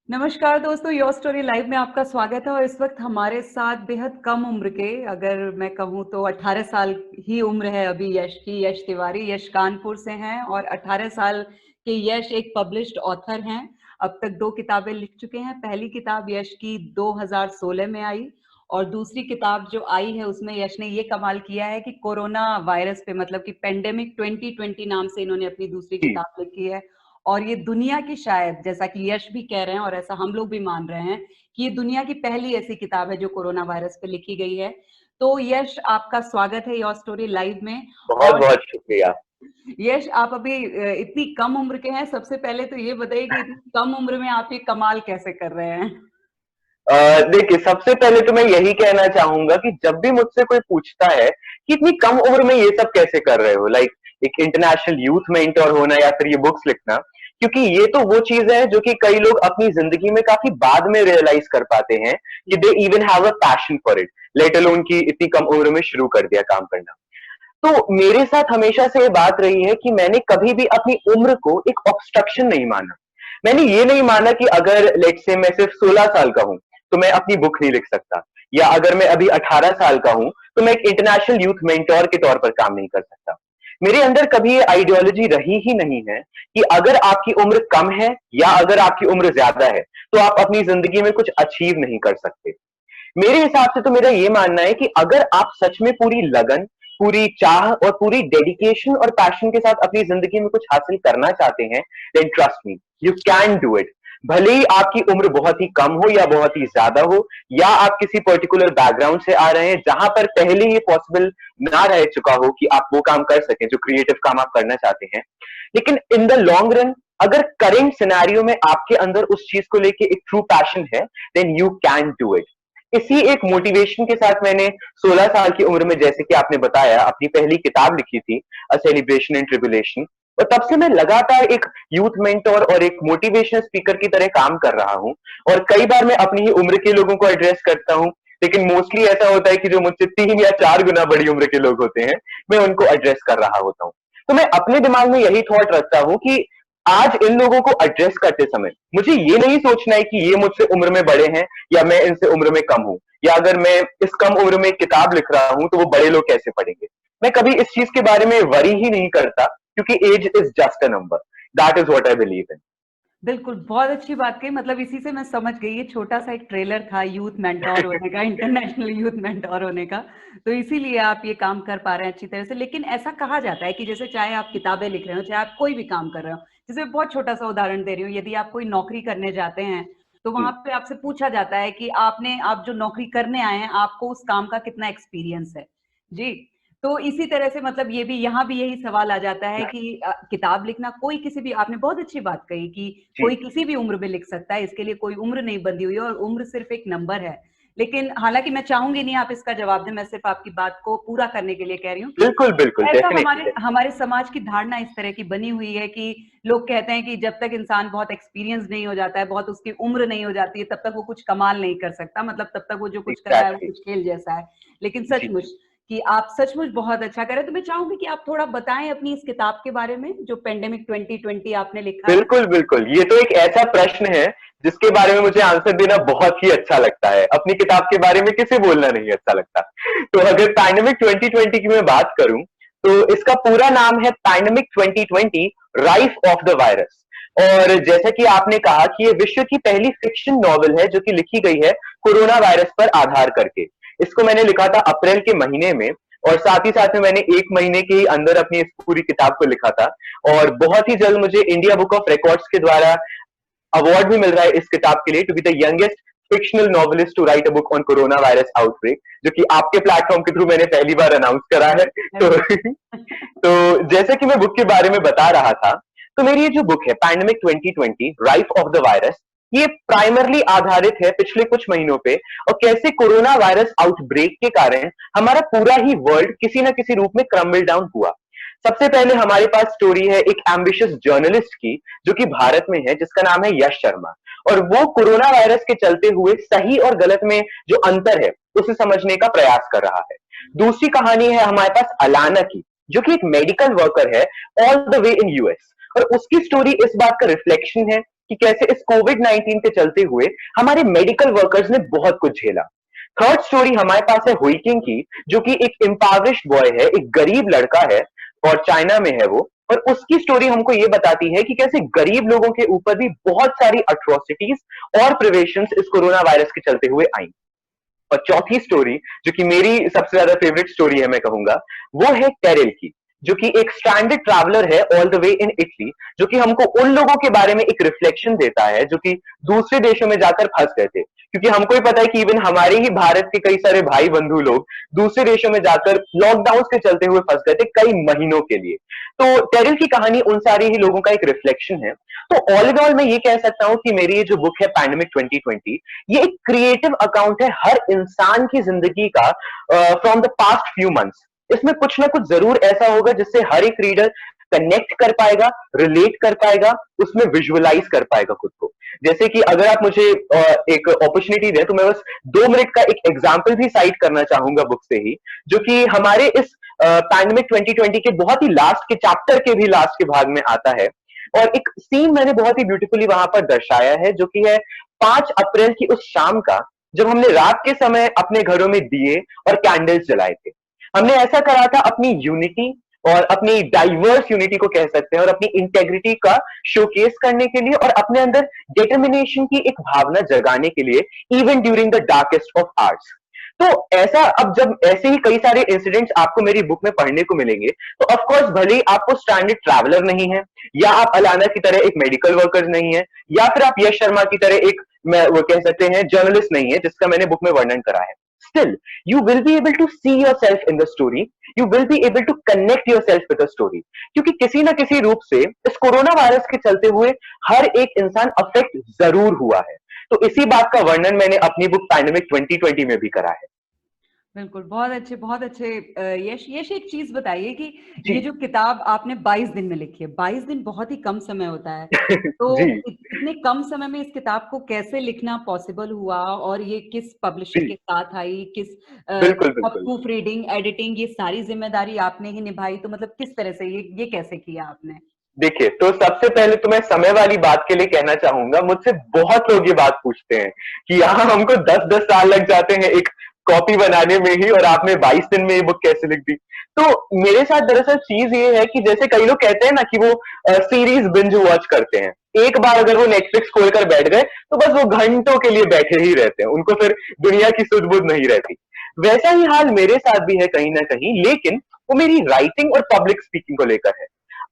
नमस्कार दोस्तों, your story live में आपका स्वागत है। और इस वक्त हमारे साथ बेहद कम उम्र के, अगर मैं कहूँ तो 18 साल ही उम्र है अभी यश की, यश तिवारी। यश कानपुर से हैं और 18 साल के यश एक पब्लिश्ड ऑथर हैं। अब तक 2 किताबें लिख चुके हैं। पहली किताब यश की 2016 में आई और दूसरी किताब जो आई है उसमें यश ने ये कमाल किया है कि कोरोना वायरस पे, मतलब कि पेंडेमिक 2020 नाम से इन्होंने अपनी दूसरी जी, किताब लिखी है। और ये दुनिया की, शायद जैसा कि यश भी कह रहे हैं और ऐसा हम लोग भी मान रहे हैं, कि ये दुनिया की पहली ऐसी किताब है जो कोरोना वायरस पे लिखी गई है। तो यश, आपका स्वागत है योर स्टोरी लाइव में। और बहुत-बहुत शुक्रिया। यश, आप अभी इतनी कम उम्र के हैं। सबसे पहले तो ये बताइए कि इतनी कम उम्र में आप ये कमाल कैसे कर रहे हैं? देखिए, सबसे पहले तो मैं यही कहना चाहूँगा कि जब भी मुझसे कोई पूछता है कि इतनी कम उम्र में ये सब कैसे कर रहे हो, लाइक एक इंटरनेशनल यूथ मेंटर होना या फिर ये बुक्स लिखना, क्योंकि ये तो वो चीज़ है जो कि कई लोग अपनी ज़िंदगी में काफ़ी बाद में रियलाइज़ कर पाते हैं कि they even have a passion for it, let alone कि इतनी कम उम्र में शुरू कर दिया काम करना। तो मेरे साथ हमेशा से ये बात रही है कि मैंने कभी भी अपनी उम्र को एक ऑब्स्ट्रक्शन नहीं माना। मैंने ये नहीं माना कि अगर लेट्स से मैं सिर्फ 16 साल का हूं तो मैं अपनी बुक नहीं लिख सकता, या अगर मैं अभी 18 साल का हूं तो मैं एक इंटरनेशनल यूथ मेंटोर के तौर पर काम नहीं कर सकता। मेरे अंदर कभी ये आइडियोलॉजी रही ही नहीं है कि अगर आपकी उम्र कम है या अगर आपकी उम्र ज्यादा है तो आप अपनी जिंदगी में कुछ अचीव नहीं कर सकते। मेरे हिसाब से तो मेरा ये मानना है कि अगर आप सच में पूरी लगन, पूरी चाह और पूरी डेडिकेशन और पैशन के साथ अपनी जिंदगी में कुछ हासिल करना चाहते हैं, then trust me, you can do it. भले ही आपकी उम्र बहुत ही कम हो या बहुत ही ज्यादा हो, या आप किसी पर्टिकुलर बैकग्राउंड से आ रहे हैं जहां पर पहले ही पॉसिबल ना रह चुका हो कि आप वो काम कर सकें जो क्रिएटिव काम आप करना चाहते हैं, लेकिन इन द लॉन्ग रन अगर करेंट सिनेरियो में आपके अंदर उस चीज को लेके एक ट्रू पैशन है, then you can do it. इसी एक मोटिवेशन के साथ मैंने 16 साल की उम्र में, जैसे कि आपने बताया, अपनी पहली किताब लिखी थी, अ सेलिब्रेशन इन ट्रिबुलेशन। और तब से मैं लगातार एक यूथ मेंटोर और एक मोटिवेशनल स्पीकर की तरह काम कर रहा हूँ। और कई बार मैं अपनी ही उम्र के लोगों को एड्रेस करता हूँ, लेकिन मोस्टली ऐसा होता है कि जो मुझसे 3 या 4 गुना बड़ी उम्र के लोग होते हैं, मैं उनको एड्रेस कर रहा होता हूँ। तो मैं अपने दिमाग में यही थॉट रखता हूँ कि आज इन लोगों को एड्रेस करते समय मुझे ये नहीं सोचना है कि ये मुझसे उम्र में बड़े हैं या मैं इनसे उम्र में कम हूं, या अगर मैं इस कम उम्र में एक किताब लिख रहा हूं तो वो बड़े लोग कैसे पढ़ेंगे। मैं कभी इस चीज के बारे में वरी ही नहीं करता, क्योंकि age is just a number. That is what I believe in. बिल्कुल, बहुत अच्छी बात कही। मतलब इसी से मैं समझ गई, ये छोटा-सा एक ट्रेलर था यूथ मेंटोर होने का, इंटरनेशनल यूथ मेंटोर होने का। तो इसीलिए आप ये काम कर पा रहे हैं अच्छी तरह से। लेकिन ऐसा कहा जाता है कि जैसे चाहे आप किताबें लिख रहे हो, चाहे आप कोई भी काम कर रहे हो, जैसे मैं बहुत छोटा-सा उदाहरण दे रही हूँ, यदि आप कोई नौकरी करने जाते हैं, तो वहाँ पे आपसे पूछा जाता है कि आप जो नौकरी करने आए हैं, आपको उस काम का कितना एक्सपीरियंस है? जी। तो इसी तरह से मतलब ये भी, यहाँ भी यही सवाल आ जाता है कि किताब लिखना, कोई किसी भी, आपने बहुत अच्छी बात कही कि जी, कोई किसी भी उम्र में लिख सकता है, इसके लिए कोई उम्र नहीं बंधी हुई है और उम्र सिर्फ एक नंबर है। लेकिन हालाँकि मैं चाहूँगी नहीं आप इसका जवाब दें, मैं सिर्फ आपकी बात को पूरा करने के लिए कह रही हूँ कि बिल्कुल बिल्कुल, ऐसा डेफिनेटली। हमारे हमारे समाज की धारणा इस तरह की बनी हुई है कि लोग कहते हैं कि जब तक इंसान बहुत एक्सपीरियंस नहीं हो जाता है, बहुत उसकी उम्र नहीं हो जाती है, तब तक वो कुछ कमाल नहीं कर सकता। मतलब तब तक वो जो कुछ कर रहा है वो एग्जैक्टली। कुछ खेल जैसा है। लेकिन जी, सचमुच कि आप सचमुच बहुत अच्छा कर रहे हैं। तो मैं चाहूँगी कि आप थोड़ा बताएँ अपनी इस किताब के बारे में, जो पेंडेमिक 2020 आपने लिखा है। बिल्कुल बिल्कुल, ये तो एक ऐसा प्रश्न है जिसके बारे में मुझे आंसर देना बहुत ही अच्छा लगता है। अपनी किताब के बारे में किसे बोलना नहीं अच्छा लगता। तो अगर पैंडेमिक 2020 की मैं बात करूं, तो इसका पूरा नाम है pandemic 2020 rife of the virus. और जैसा कि आपने कहा कि ये विश्व की पहली फिक्शन नॉवल है जो कि लिखी गई है कोरोना वायरस पर आधार करके। इसको मैंने लिखा था अप्रैल के महीने में, और साथ ही साथ में मैंने 1 महीने के अंदर अपनी इस पूरी किताब को लिखा था। और बहुत ही जल्द मुझे इंडिया बुक ऑफ रिकॉर्ड्स के द्वारा अवार्ड भी मिल रहा है इस किताब के लिए, to be the youngest fictional novelist to write a book on corona virus outbreak, जो कि आपके प्लेटफॉर्म के थ्रू मैंने पहली बार अनाउंस करा है। तो अरे! तो जैसे कि मैं बुक के बारे में बता रहा था, तो मेरी ये जो बुक है pandemic 2020 rife of the virus, ये प्राइमरली आधारित है पिछले कुछ महीनों पे, और कैसे कोरोना वायरस आउटब्रेक के कारण हमारा पूरा ही वर्ल्ड किसी ना किसी रूप में क्रम्बल डाउन हुआ। सबसे पहले हमारे पास स्टोरी है एक एम्बिशियस जर्नलिस्ट की, जो कि भारत में है, जिसका नाम है यश शर्मा। और वो कोरोना वायरस के चलते हुए सही और गलत में जो अंतर है उसे समझने का प्रयास कर रहा है। दूसरी कहानी है हमारे पास अलाना की, जो कि एक मेडिकल वर्कर है all the way in US, और उसकी स्टोरी इस बात का रिफ्लेक्शन है कि कैसे इस कोविड-19 के चलते हुए हमारे मेडिकल वर्कर्स ने बहुत कुछ झेला। थर्ड स्टोरी हमारे पास है हुइकिंग की, जो कि एक इम्पावरिश्ड बॉय है, एक गरीब लड़का है और चाइना में है वो। और उसकी स्टोरी हमको ये बताती है कि कैसे गरीब लोगों के ऊपर भी बहुत सारी अट्रोसिटीज और प्रिवेशंस इस कोरोना वायरस के चलते हुए आई। और चौथी स्टोरी, जो कि मेरी सबसे ज्यादा फेवरेट स्टोरी है मैं कहूंगा, वो है टेरिल की, जो कि एक स्ट्रैंडेड ट्रैवलर है all the way in Italy, जो कि हमको उन लोगों के बारे में एक रिफ्लेक्शन देता है जो कि दूसरे देशों में जाकर फंस गए थे। क्योंकि हमको ही पता है कि इवन हमारे ही भारत के कई सारे भाई बंधु लोग दूसरे देशों में जाकर लॉकडाउन के चलते हुए फंस गए थे कई महीनों के लिए। तो टेरिल की कहानी उन सारे ही लोगों का एक रिफ्लेक्शन है। तो ऑल इन ऑल मैं ये कह सकता हूं कि मेरी ये जो बुक है पैंडेमिक 2020, ये एक क्रिएटिव अकाउंट है हर इंसान की जिंदगी का from the past few months. इसमें कुछ ना कुछ जरूर ऐसा होगा जिससे हर एक रीडर कनेक्ट कर पाएगा, रिलेट कर पाएगा, उसमें विजुअलाइज कर पाएगा खुद को। जैसे कि अगर आप मुझे एक अपॉर्चुनिटी दें तो मैं बस 2 मिनट का एक एग्जाम्पल भी साइट करना चाहूंगा बुक से ही, जो कि हमारे इस पैंडेमिक 2020 के बहुत ही लास्ट के चैप्टर के भी लास्ट के भाग में आता है। और एक सीन मैंने बहुत ही ब्यूटीफुली वहां पर दर्शाया है, जो कि है 5 अप्रैल की उस शाम का, जब हमने रात के समय अपने घरों में दिए और कैंडल्स जलाए थे। हमने ऐसा करा था अपनी यूनिटी और अपनी डाइवर्स यूनिटी को कह सकते हैं, और अपनी इंटेग्रिटी का शोकेस करने के लिए और अपने अंदर डिटर्मिनेशन की एक भावना जगाने के लिए, even during the darkest of hours. तो ऐसा, अब जब ऐसे ही कई सारे इंसिडेंट्स आपको मेरी बुक में पढ़ने को मिलेंगे, तो ऑफ कोर्स भले ही आपको स्टैंडर्ड ट्रैवलर नहीं है, या आप अलाना की तरह एक मेडिकल वर्कर नहीं है, या फिर आप यश शर्मा की तरह एक, मैं वो कह सकते हैं, जर्नलिस्ट नहीं है जिसका मैंने बुक में वर्णन करा है, still you will be able to see yourself in the story, you will be able to connect yourself with the story, क्योंकि किसी ना किसी रूप से इस कोरोना वायरस के चलते हुए हर एक इंसान अफेक्ट जरूर हुआ है। तो इसी बात का वर्णन मैंने अपनी बुक पैंडेमिक 2020 में भी करा है। बिल्कुल, बहुत अच्छे, बहुत अच्छे। यश, एक चीज बताइए कि जी ये जो किताब आपने 22 दिन में लिखी है, 22 दिन बहुत ही कम समय होता है, तो जी इतने कम समय में इस किताब को कैसे लिखना पॉसिबल हुआ, और ये किस पब्लिशर जी के साथ आई, किस बिल्कुल बिल्कुल। प्रूफ रीडिंग, एडिटिंग, ये सारी जिम्मेदारी आपने ही निभाई, तो मतलब किस तरह से ये कैसे किया आपने? देखिए, तो सबसे पहले तो मैं समय वाली बात के लिए कहना चाहूंगा, मुझसे बहुत लोग ये बात पूछते हैं कि यहाँ हमको 10-10 साल लग जाते हैं एक कॉपी बनाने में ही, और आपने 22 दिन में ये बुक कैसे लिख दी। तो मेरे साथ दरअसल चीज ये है कि जैसे कई लोग कहते हैं ना कि वो सीरीज बिंज वॉच करते हैं, एक बार अगर वो नेटफ्लिक्स खोलकर बैठ गए तो बस वो घंटों के लिए बैठे ही रहते हैं, उनको फिर दुनिया की सुध बुध नहीं रहती। वैसा ही हाल मेरे साथ भी है कहीं ना कहीं, लेकिन वो मेरी राइटिंग और पब्लिक स्पीकिंग को लेकर है।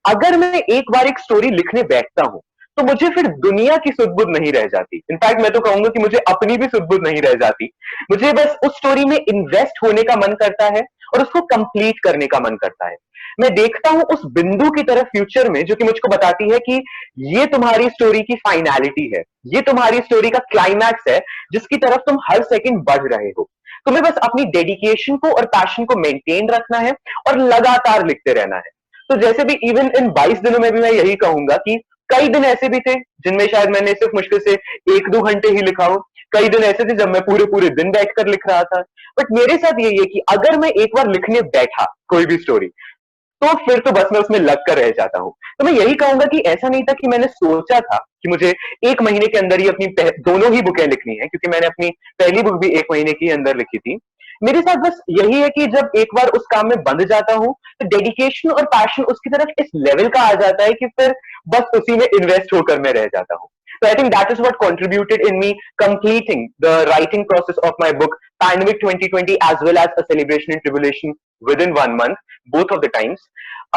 अगर मैं एक बार एक स्टोरी लिखने बैठता हूं तो मुझे फिर दुनिया की सुध-बुध नहीं रह जाती। इनफैक्ट मैं तो कहूंगा कि मुझे अपनी भी सुध-बुध नहीं रह जाती। मुझे बस उस स्टोरी में इन्वेस्ट होने का मन करता है और उसको कंप्लीट करने का मन करता है। मैं देखता हूं उस बिंदु की तरफ फ्यूचर में, जो कि मुझको बताती है कि ये तुम्हारी स्टोरी की फाइनैलिटी है, ये तुम्हारी स्टोरी का क्लाइमैक्स है, जिसकी तरफ तुम हर सेकंड बढ़ रहे हो। तुम्हें बस अपनी डेडिकेशन को और पैशन को मेंटेन रखना है और लगातार लिखते रहना है। तो जैसे भी इवन इन 22 दिनों में भी मैं यही कहूंगा कि कई दिन ऐसे भी थे जिनमें शायद मैंने सिर्फ मुश्किल से 1-2 घंटे ही लिखा हो, कई दिन ऐसे थे जब मैं पूरे पूरे दिन बैठकर लिख रहा था। बट मेरे साथ यही है कि अगर मैं एक बार लिखने बैठा कोई भी स्टोरी, तो फिर तो बस मैं उसमें लग कर रह जाता हूँ। तो मैं यही कहूंगा कि ऐसा नहीं था कि मैंने सोचा था कि मुझे 1 महीने के अंदर ही अपनी दोनों ही बुकें लिखनी है, क्योंकि मैंने अपनी पहली बुक भी 1 महीने के अंदर लिखी थी। मेरे साथ बस यही है कि जब एक बार उस काम में बंध जाता हूँ तो डेडिकेशन और पैशन उसकी तरफ इस लेवल का आ जाता है कि फिर बस उसी में इन्वेस्ट होकर मैं रह जाता हूँ। So I think that is what contributed in me completing the writing process of my book Pandemic 2020 as well as A Celebration in Tribulation within 1 month, both of the times.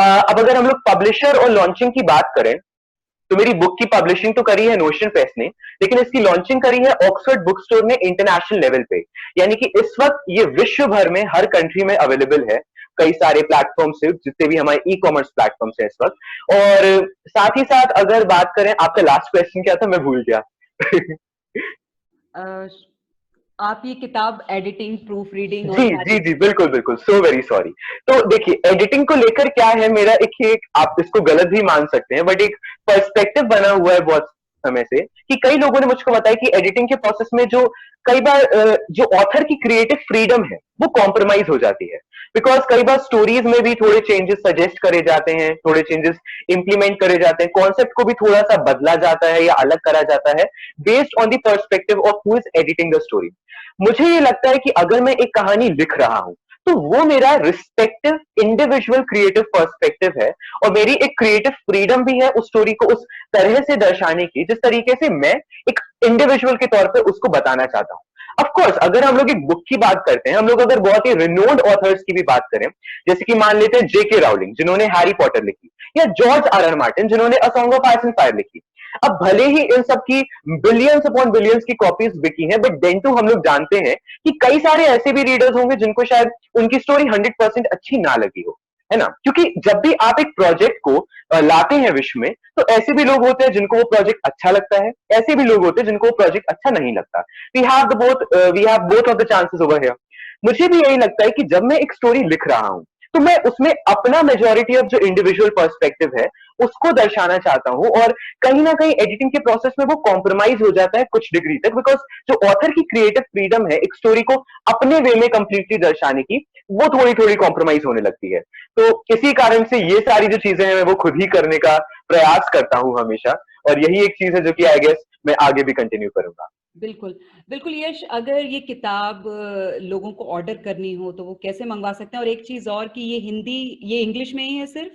अब अगर हम लोग publisher और launching की बात करें, तो मेरी बुक की पब्लिशिंग तो करी है नोशन प्रेस ने, लेकिन इसकी लॉन्चिंग करी है ऑक्सफोर्ड बुक स्टोर ने इंटरनेशनल लेवल पे। यानी कि इस वक्त ये विश्व भर में हर कंट्री में अवेलेबल है, कई सारे प्लेटफॉर्म से, जितने भी हमारे ई कॉमर्स प्लेटफॉर्म है इस वक्त। और साथ ही साथ अगर बात करें, आपका लास्ट क्वेश्चन क्या था, मैं भूल गया। आप ये किताब एडिटिंग, प्रूफ रीडिंग और जी जी जी बिल्कुल बिल्कुल, सो वेरी सॉरी। तो देखिए, एडिटिंग को लेकर क्या है मेरा, एक आप इसको गलत भी मान सकते हैं, बट एक पर्सपेक्टिव बना हुआ है बहुत समय से कि कई लोगों ने मुझको बताया कि एडिटिंग के प्रोसेस में जो कई बार जो ऑथर की क्रिएटिव फ्रीडम है वो कॉम्प्रोमाइज हो जाती है, बिकॉज कई बार स्टोरीज में भी थोड़े चेंजेस सजेस्ट करे जाते हैं, थोड़े चेंजेस इंप्लीमेंट करे जाते हैं, कॉन्सेप्ट को भी थोड़ा सा बदला जाता है या अलग करा जाता है based on the perspective of who is editing the story. मुझे ये लगता है कि अगर मैं एक कहानी लिख रहा हूं तो वो मेरा रिस्पेक्टिव इंडिविजुअल क्रिएटिव पर्सपेक्टिव है, और मेरी एक क्रिएटिव फ्रीडम भी है उस स्टोरी को उस तरह से दर्शाने की जिस तरीके से मैं एक इंडिविजुअल के तौर पे उसको बताना चाहता हूं। ऑफ कोर्स अगर हम लोग एक बुक की बात करते हैं, हम लोग अगर बहुत ही रिनोन्ड ऑथर्स की भी बात करें, जैसे कि मान लेते हैं जेके राउलिंग जिन्होंने हैरी पॉटर लिखी, या जॉर्ज आर आर मार्टिन जिन्होंने a song of ice and fire लिखी, अब भले ही इन सब की बिलियंस अपॉन बिलियंस की कॉपीज बिकी हैं, बट देन टू हम लोग जानते हैं कि कई सारे ऐसे भी रीडर्स होंगे जिनको शायद उनकी स्टोरी 100% अच्छी ना लगी हो, है ना? क्योंकि जब भी आप एक प्रोजेक्ट को लाते हैं विश्व में, तो ऐसे भी लोग होते हैं जिनको वो प्रोजेक्ट अच्छा लगता है, ऐसे भी लोग होते हैं जिनको वो प्रोजेक्ट अच्छा नहीं लगता। We have both of the chances over here. मुझे भी यही लगता है कि जब मैं एक स्टोरी लिख रहा हूं तो मैं उसमें अपना मेजोरिटी ऑफ जो इंडिविजुअल पर्सपेक्टिव है उसको दर्शाना चाहता हूं, और कहीं ना कहीं एडिटिंग के प्रोसेस में वो कॉम्प्रोमाइज हो जाता है कुछ डिग्री तक, बिकॉज जो ऑथर की क्रिएटिव फ्रीडम है एक स्टोरी को अपने वे में कंप्लीटली दर्शाने की, वो थोड़ी थोड़ी कॉम्प्रोमाइज होने लगती है। तो इसी कारण से ये सारी जो चीजें हैं वो खुद ही करने का प्रयास करता हूं हमेशा, और यही एक चीज है जो कि आई गेस मैं आगे भी कंटिन्यू करूंगा। बिल्कुल, बिल्कुल यश, अगर ये किताब लोगों को ऑर्डर करनी हो तो वो कैसे मंगवा सकते हैं? और एक चीज और कि ये इंग्लिश में ही है सिर्फ,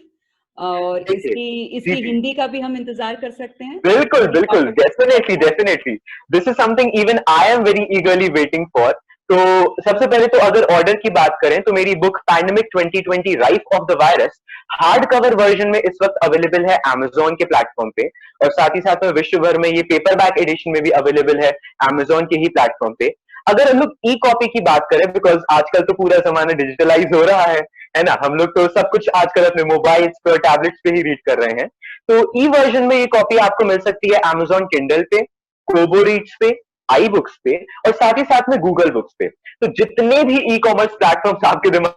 और देखिए, इसकी जी इसकी जी, हिंदी का भी हम इंतजार कर सकते हैं बिल्कुल हिंदी बिल्कुल, copy? Definitely definitely, this is something even I am very ईगरली waiting for. तो सबसे पहले तो अगर ऑर्डर की बात करें तो मेरी book pandemic 2020 rife of the virus hard cover version में इस वक्त अवेलेबल है Amazon के प्लेटफॉर्म पे, और साथ ही साथ में विश्व भर में ये पेपर बैक एडिशन में भी अवेलेबल है Amazon के ही प्लेटफॉर्म पे। अगर हम लोग ई कॉपी की बात करें, बिकॉज आजकल तो पूरा जमाना डिजिटलाइज हो रहा है ना, हम लोग तो सब कुछ आजकल अपने मोबाइल्स पे और टैबलेट्स पे ही रीड कर रहे हैं, तो ई वर्जन में ये कॉपी आपको मिल सकती है Amazon किंडल पे, कोबो रीड्स पे, आई बुक्स पे, और साथ ही साथ में गूगल बुक्स पे। तो जितने भी ई कॉमर्स प्लेटफॉर्म्स आपके दिमाग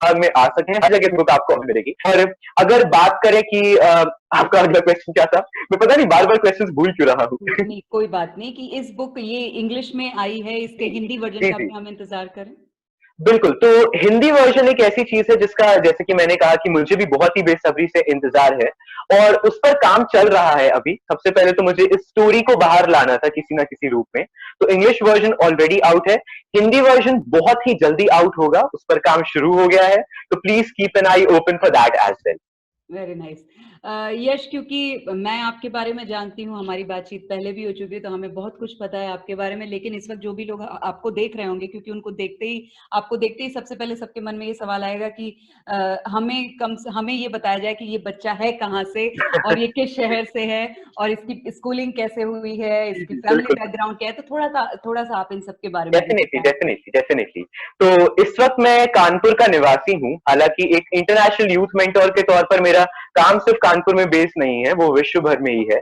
में आ सके हर जगह बुक आपको मिलेगी। और अगर बात करें कि आपका अगला क्वेश्चन क्या था, मैं पता नहीं बार बार क्वेश्चन भूल क्यों रहा हूँ। नहीं, कोई बात नहीं कि इस बुक ये इंग्लिश में आई है, इसके हिंदी वर्जन जी का जी, भी हम इंतजार करें? बिल्कुल। तो हिंदी वर्जन एक ऐसी चीज है जिसका, जैसे कि मैंने कहा कि मुझे भी बहुत ही बेसब्री से इंतजार है, और उस पर काम चल रहा है अभी। सबसे पहले तो मुझे इस स्टोरी को बाहर लाना था किसी ना किसी रूप में, तो इंग्लिश वर्जन ऑलरेडी आउट है, हिंदी वर्जन बहुत ही जल्दी आउट होगा, उस पर काम शुरू हो गया है, तो please keep an eye open for that as well. Very nice. Yes, क्योंकि मैं आपके बारे में जानती हूँ, हमारी बातचीत पहले भी हो चुकी है, तो हमें बहुत कुछ पता है आपके बारे में, लेकिन इस वक्त जो भी लोग आपको देख रहे होंगे, क्योंकि आपको देखते ही सबसे पहले सबके मन में ये सवाल आएगा कि हमें ये बताया जाए कि ये बच्चा है कहाँ से, और ये किस शहर से है, और इसकी स्कूलिंग कैसे हुई है, जी इसकी जी, फैमिली बिल्कुल, बैकग्राउंड क्या है, तो थोड़ा सा आप इन सब के बारे में भी डेफिनेटली बताएं। Definitely definitely. तो इस वक्त मैं कानपुर का निवासी हूँ, हालांकि एक इंटरनेशनल यूथ मेंटोर के तौर पर मेरा काम सिर्फ कानपुर में बेस नहीं है, वो विश्व भर में ही है।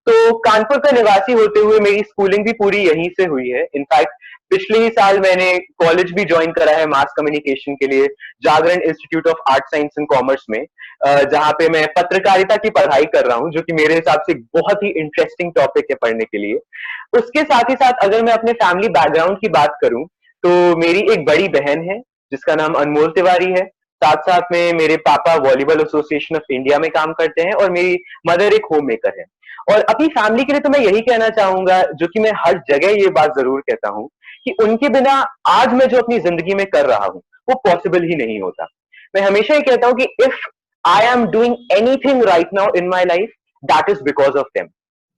तो कानपुर का निवासी होते हुए मेरी स्कूलिंग भी पूरी यहीं से हुई है। इनफैक्ट पिछले ही साल मैंने कॉलेज भी ज्वाइन करा है मास कम्युनिकेशन के लिए, Jagran institute of art science and commerce में, जहां पे मैं पत्रकारिता की पढ़ाई कर रहा हूँ, जो कि मेरे हिसाब से एक बहुत ही इंटरेस्टिंग टॉपिक है पढ़ने के लिए। उसके साथ ही साथ अगर मैं अपने फैमिली बैकग्राउंड की बात करूं, तो मेरी एक बड़ी बहन है जिसका नाम अनमोल तिवारी है। साथ साथ में मेरे पापा वॉलीबॉल एसोसिएशन ऑफ इंडिया में काम करते हैं, और मेरी मदर एक होम मेकर है। और अपनी फैमिली के लिए तो मैं यही कहना चाहूंगा, जो कि मैं हर जगह ये बात जरूर कहता हूं, कि उनके बिना आज मैं जो अपनी जिंदगी में कर रहा हूं वो पॉसिबल ही नहीं होता। मैं हमेशा ये कहता हूं कि if I am doing anything right now in my life, that is because of them.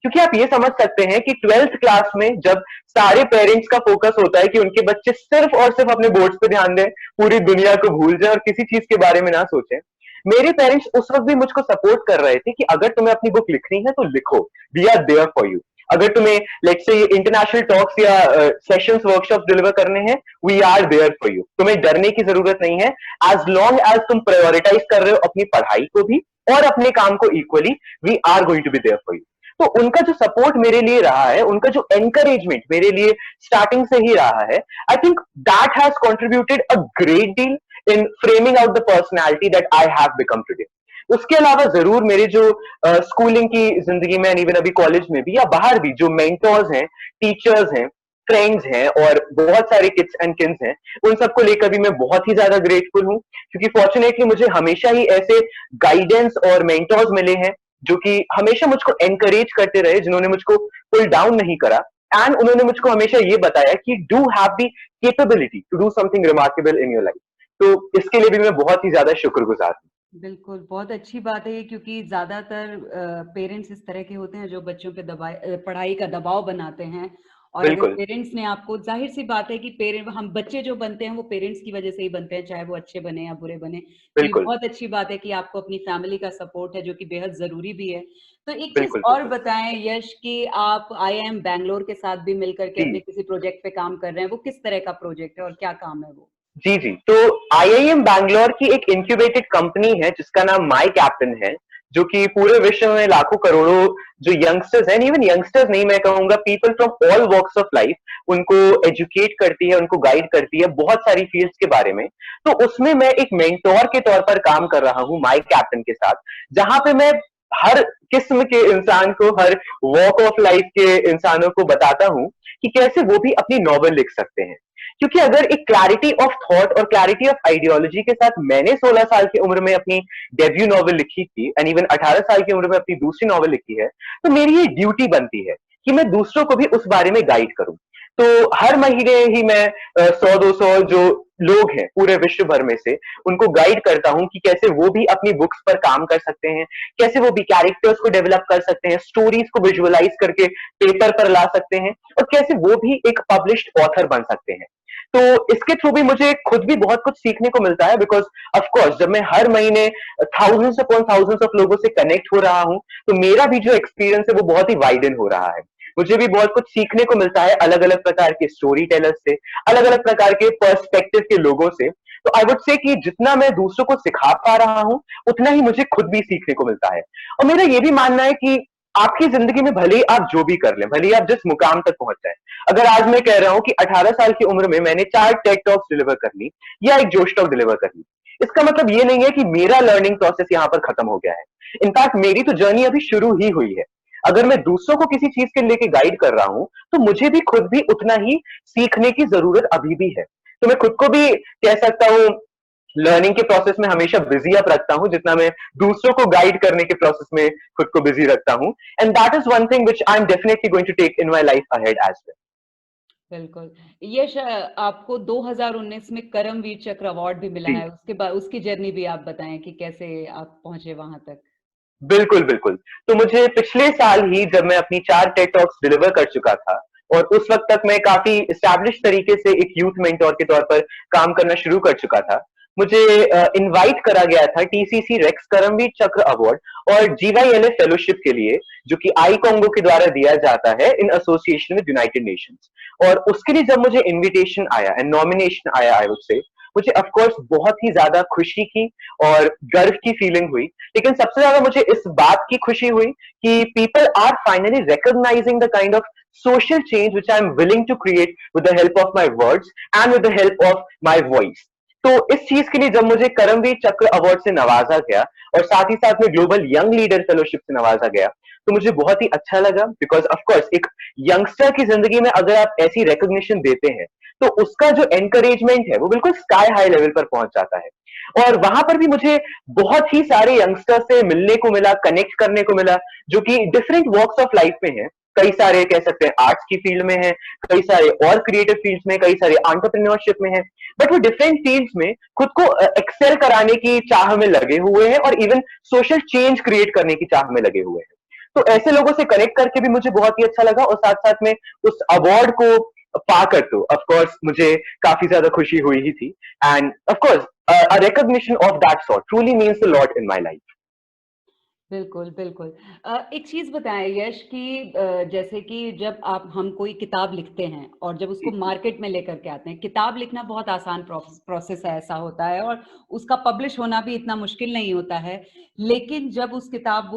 क्योंकि आप ये समझ सकते हैं कि 12th क्लास में जब सारे पेरेंट्स का फोकस होता है कि उनके बच्चे सिर्फ और सिर्फ अपने बोर्ड्स पे ध्यान दें, पूरी दुनिया को भूल जाए और किसी चीज के बारे में ना सोचें, मेरे पेरेंट्स उस वक्त भी मुझको सपोर्ट कर रहे थे कि अगर तुम्हें अपनी बुक लिखनी है तो लिखो, we are there for you. अगर तुम्हें लेट्स से इंटरनेशनल टॉक्स या सेशंस वर्कशॉप डिलीवर करने हैं, we are there for you, तुम्हें डरने की जरूरत नहीं है। एज लॉन्ग एज तुम प्रायोरिटाइज कर रहे हो अपनी पढ़ाई को भी और अपने काम को equally, we are going to be there for you. तो उनका जो सपोर्ट मेरे लिए रहा है, उनका जो एनकरेजमेंट मेरे लिए स्टार्टिंग से ही रहा है, I think that has contributed a great deal in framing out the personality that I have become today. उसके अलावा जरूर मेरे जो स्कूलिंग की जिंदगी में, इवन अभी कॉलेज में भी या बाहर भी, जो मेंटोर्स हैं, टीचर्स हैं, फ्रेंड्स हैं और बहुत सारे किड्स एंड किन्स हैं, उन सबको लेकर भी मैं बहुत ही ज्यादा ग्रेटफुल हूँ, क्योंकि फॉर्चुनेटली मुझे हमेशा ही ऐसे गाइडेंस और मेंटोर्स मिले हैं जो कि हमेशा मुझको एनकरेज करते रहे, जिन्होंने मुझको पुल डाउन नहीं करा, एंड उन्होंने मुझको हमेशा ये बताया कि do have the capability to do something remarkable in your life. तो इसके लिए भी मैं बहुत ही ज्यादा शुक्रगुजार हूँ। बिल्कुल, बहुत अच्छी बात है ये, क्योंकि ज़्यादातर पेरेंट्स इस तरह के होते हैं जो बच्चों पे पढ़ाई का दबाव बनाते हैं। और अगर बिल्कुल पेरेंट्स ने आपको, ज़ाहिर-सी बात है कि हम बच्चे जो बनते हैं वो पेरेंट्स की वज़ह से ही बनते हैं, चाहे वो अच्छे बने या बुरे बने। तो ये बिल्कुल बहुत अच्छी बात है कि आपको अपनी फैमिली का सपोर्ट है, जो कि बेहद ज़रूरी भी है। तो एक चीज़ बिल्कुल और बिल्कुल। बताएँ यश, कि आप आईआईएम बैंगलोर के साथ भी मिलकर के अपने जी किसी प्रोजेक्ट पे काम कर रहे हैं, वो किस तरह का प्रोजेक्ट है और क्या काम है वो? जी जी, तो आईआईएम बैंगलोर की एक इंक्यूबेटेड कंपनी है जिसका नाम माई कैप्टन है, जो कि पूरे विश्व में लाखों करोड़ों जो यंगस्टर्स हैं, इवन यंगस्टर्स नहीं, मैं कहूंगा people from all walks of life, उनको एजुकेट करती है, उनको गाइड करती है बहुत सारी फील्ड्स के बारे में। तो उसमें मैं एक मेंटोर के तौर पर काम कर रहा हूँ माई कैप्टन के साथ, जहां पे मैं हर किस्म के इंसान को, हर वॉक ऑफ लाइफ के इंसानों को बताता हूँ कि कैसे वो भी अपनी नॉवल लिख सकते हैं। क्योंकि अगर एक क्लैरिटी ऑफ थॉट और क्लैरिटी ऑफ आइडियोलॉजी के साथ मैंने 16 साल की उम्र में अपनी डेब्यू नॉवल लिखी थी, एंड इवन 18 साल की उम्र में अपनी दूसरी नॉवल लिखी है, तो मेरी ये ड्यूटी बनती है कि मैं दूसरों को भी उस बारे में गाइड करूं। तो हर महीने ही मैं 100-200 जो लोग हैं पूरे विश्व भर में से, उनको गाइड करता हूं कि कैसे वो भी अपनी बुक्स पर काम कर सकते हैं, कैसे वो भी कैरेक्टर्स को डेवलप कर सकते हैं, स्टोरीज को विजुअलाइज करके पेपर पर ला सकते हैं, और कैसे वो भी एक पब्लिश्ड ऑथर बन सकते हैं। तो इसके थ्रू भी मुझे खुद भी बहुत कुछ सीखने को मिलता है, बिकॉज ऑफ कोर्स जब मैं हर महीने थाउजेंड्स अपॉन थाउजेंड्स ऑफ लोगों से कनेक्ट हो रहा हूं, तो मेरा भी जो एक्सपीरियंस है वो बहुत ही वाइडन हो रहा है। मुझे भी बहुत कुछ सीखने को मिलता है अलग अलग प्रकार के स्टोरी टेलर्स से, अलग अलग प्रकार के पर्सपेक्टिव के लोगों से। तो आई वुड से कि जितना मैं दूसरों को सिखा पा रहा हूं, उतना ही मुझे खुद भी सीखने को मिलता है। और मेरा ये भी मानना है कि आपकी जिंदगी में भले ही आप जो भी कर लें, भले ही आप जिस मुकाम तक पहुंच जाए, अगर आज मैं कह रहा हूं कि 18 साल की उम्र में मैंने 4 टेक टॉक्स डिलीवर कर ली या एक जोश टॉक डिलीवर कर ली, इसका मतलब ये नहीं है कि मेरा लर्निंग प्रोसेस यहां पर खत्म हो गया है। इनफैक्ट मेरी तो जर्नी अभी शुरू ही हुई है। अगर मैं दूसरों को किसी चीज के लेके गाइड कर रहा हूं, तो मुझे भी खुद भी उतना ही सीखने की जरूरत अभी भी है। तो मैं खुद को भी कह सकता हूं लर्निंग के प्रोसेस में हमेशा बिजी अप रखता हूं, जितना मैं दूसरों को गाइड करने के प्रोसेस में खुद को बिजी रखता हूं। And that is one thing which I am definitely going to take in my life ahead as well. बिल्कुल। यश, आपको 2019 में करमवीर चक्र अवार्ड भी मिला जी है। उसके बाद उसकी जर्नी भी आप बताएँ कि कैसे आप पहुँचे वहाँ तक? बिल्कुल बिल्कुल। तो मुझे पिछले साल ही, जब मैं अपनी 4 टेड टॉक्स डिलीवर कर चुका था और उस वक्त तक मैं काफी एस्टैब्लिश तरीके से एक यूथ मेंटोर के तौर पर काम करना शुरू कर चुका था, मुझे इनवाइट करा गया था टीसीसी रेक्स करमवीर चक्र अवार्ड और जीवाईएलए फेलोशिप के लिए, जो कि आई कॉन्गो के द्वारा दिया जाता है in association with United Nations. और उसके लिए जब मुझे इनविटेशन आया एंड नॉमिनेशन आया, आई वुड से मुझे ऑफ कोर्स बहुत ही ज्यादा खुशी की और गर्व की फीलिंग हुई। लेकिन सबसे ज्यादा मुझे इस बात की खुशी हुई कि people are finally recognising the kind of social change which I am willing to create with the help of my words and with the help of my voice. तो इस चीज के लिए जब मुझे करमवीर चक्र अवार्ड से नवाजा गया और साथ ही साथ में ग्लोबल यंग लीडर फेलोशिप से नवाजा गया, तो मुझे बहुत ही अच्छा लगा, बिकॉज ऑफ कोर्स एक यंगस्टर की जिंदगी में अगर आप ऐसी रिकॉग्निशन देते हैं, तो उसका जो एनकरेजमेंट है वो बिल्कुल स्काई हाई लेवल पर पहुंच जाता है। और वहां पर भी मुझे बहुत ही सारे यंगस्टर्स से मिलने को मिला, कनेक्ट करने को मिला, जो कि डिफरेंट वॉक्स ऑफ लाइफ में है। कई सारे कह सकते हैं आर्ट्स की फील्ड में है, कई सारे और क्रिएटिव फील्ड्स में, कई सारे एंटरप्रेन्योरशिप में है, बट वो डिफरेंट फील्ड्स में खुद को एक्सेल कराने की चाह में लगे हुए हैं और इवन सोशल चेंज क्रिएट करने की चाह में लगे हुए हैं। तो ऐसे लोगों से कनेक्ट करके भी मुझे बहुत ही अच्छा लगा, और साथ साथ में उस अवार्ड को पाकर तो ऑफ कोर्स मुझे काफी ज्यादा खुशी हुई ही थी। End of course a recognition of that sort truly means a lot in my life. बिल्कुल, बिल्कुल। एक चीज़ बताएँ यश कि जैसे कि जब हम कोई किताब लिखते हैं और जब उसको मार्केट में लेकर के आते हैं, किताब लिखना बहुत आसान प्रोसेस है, ऐसा होता है और उसका पब्लिश होना भी इतना मुश्किल नहीं होता है। लेकिन जब वो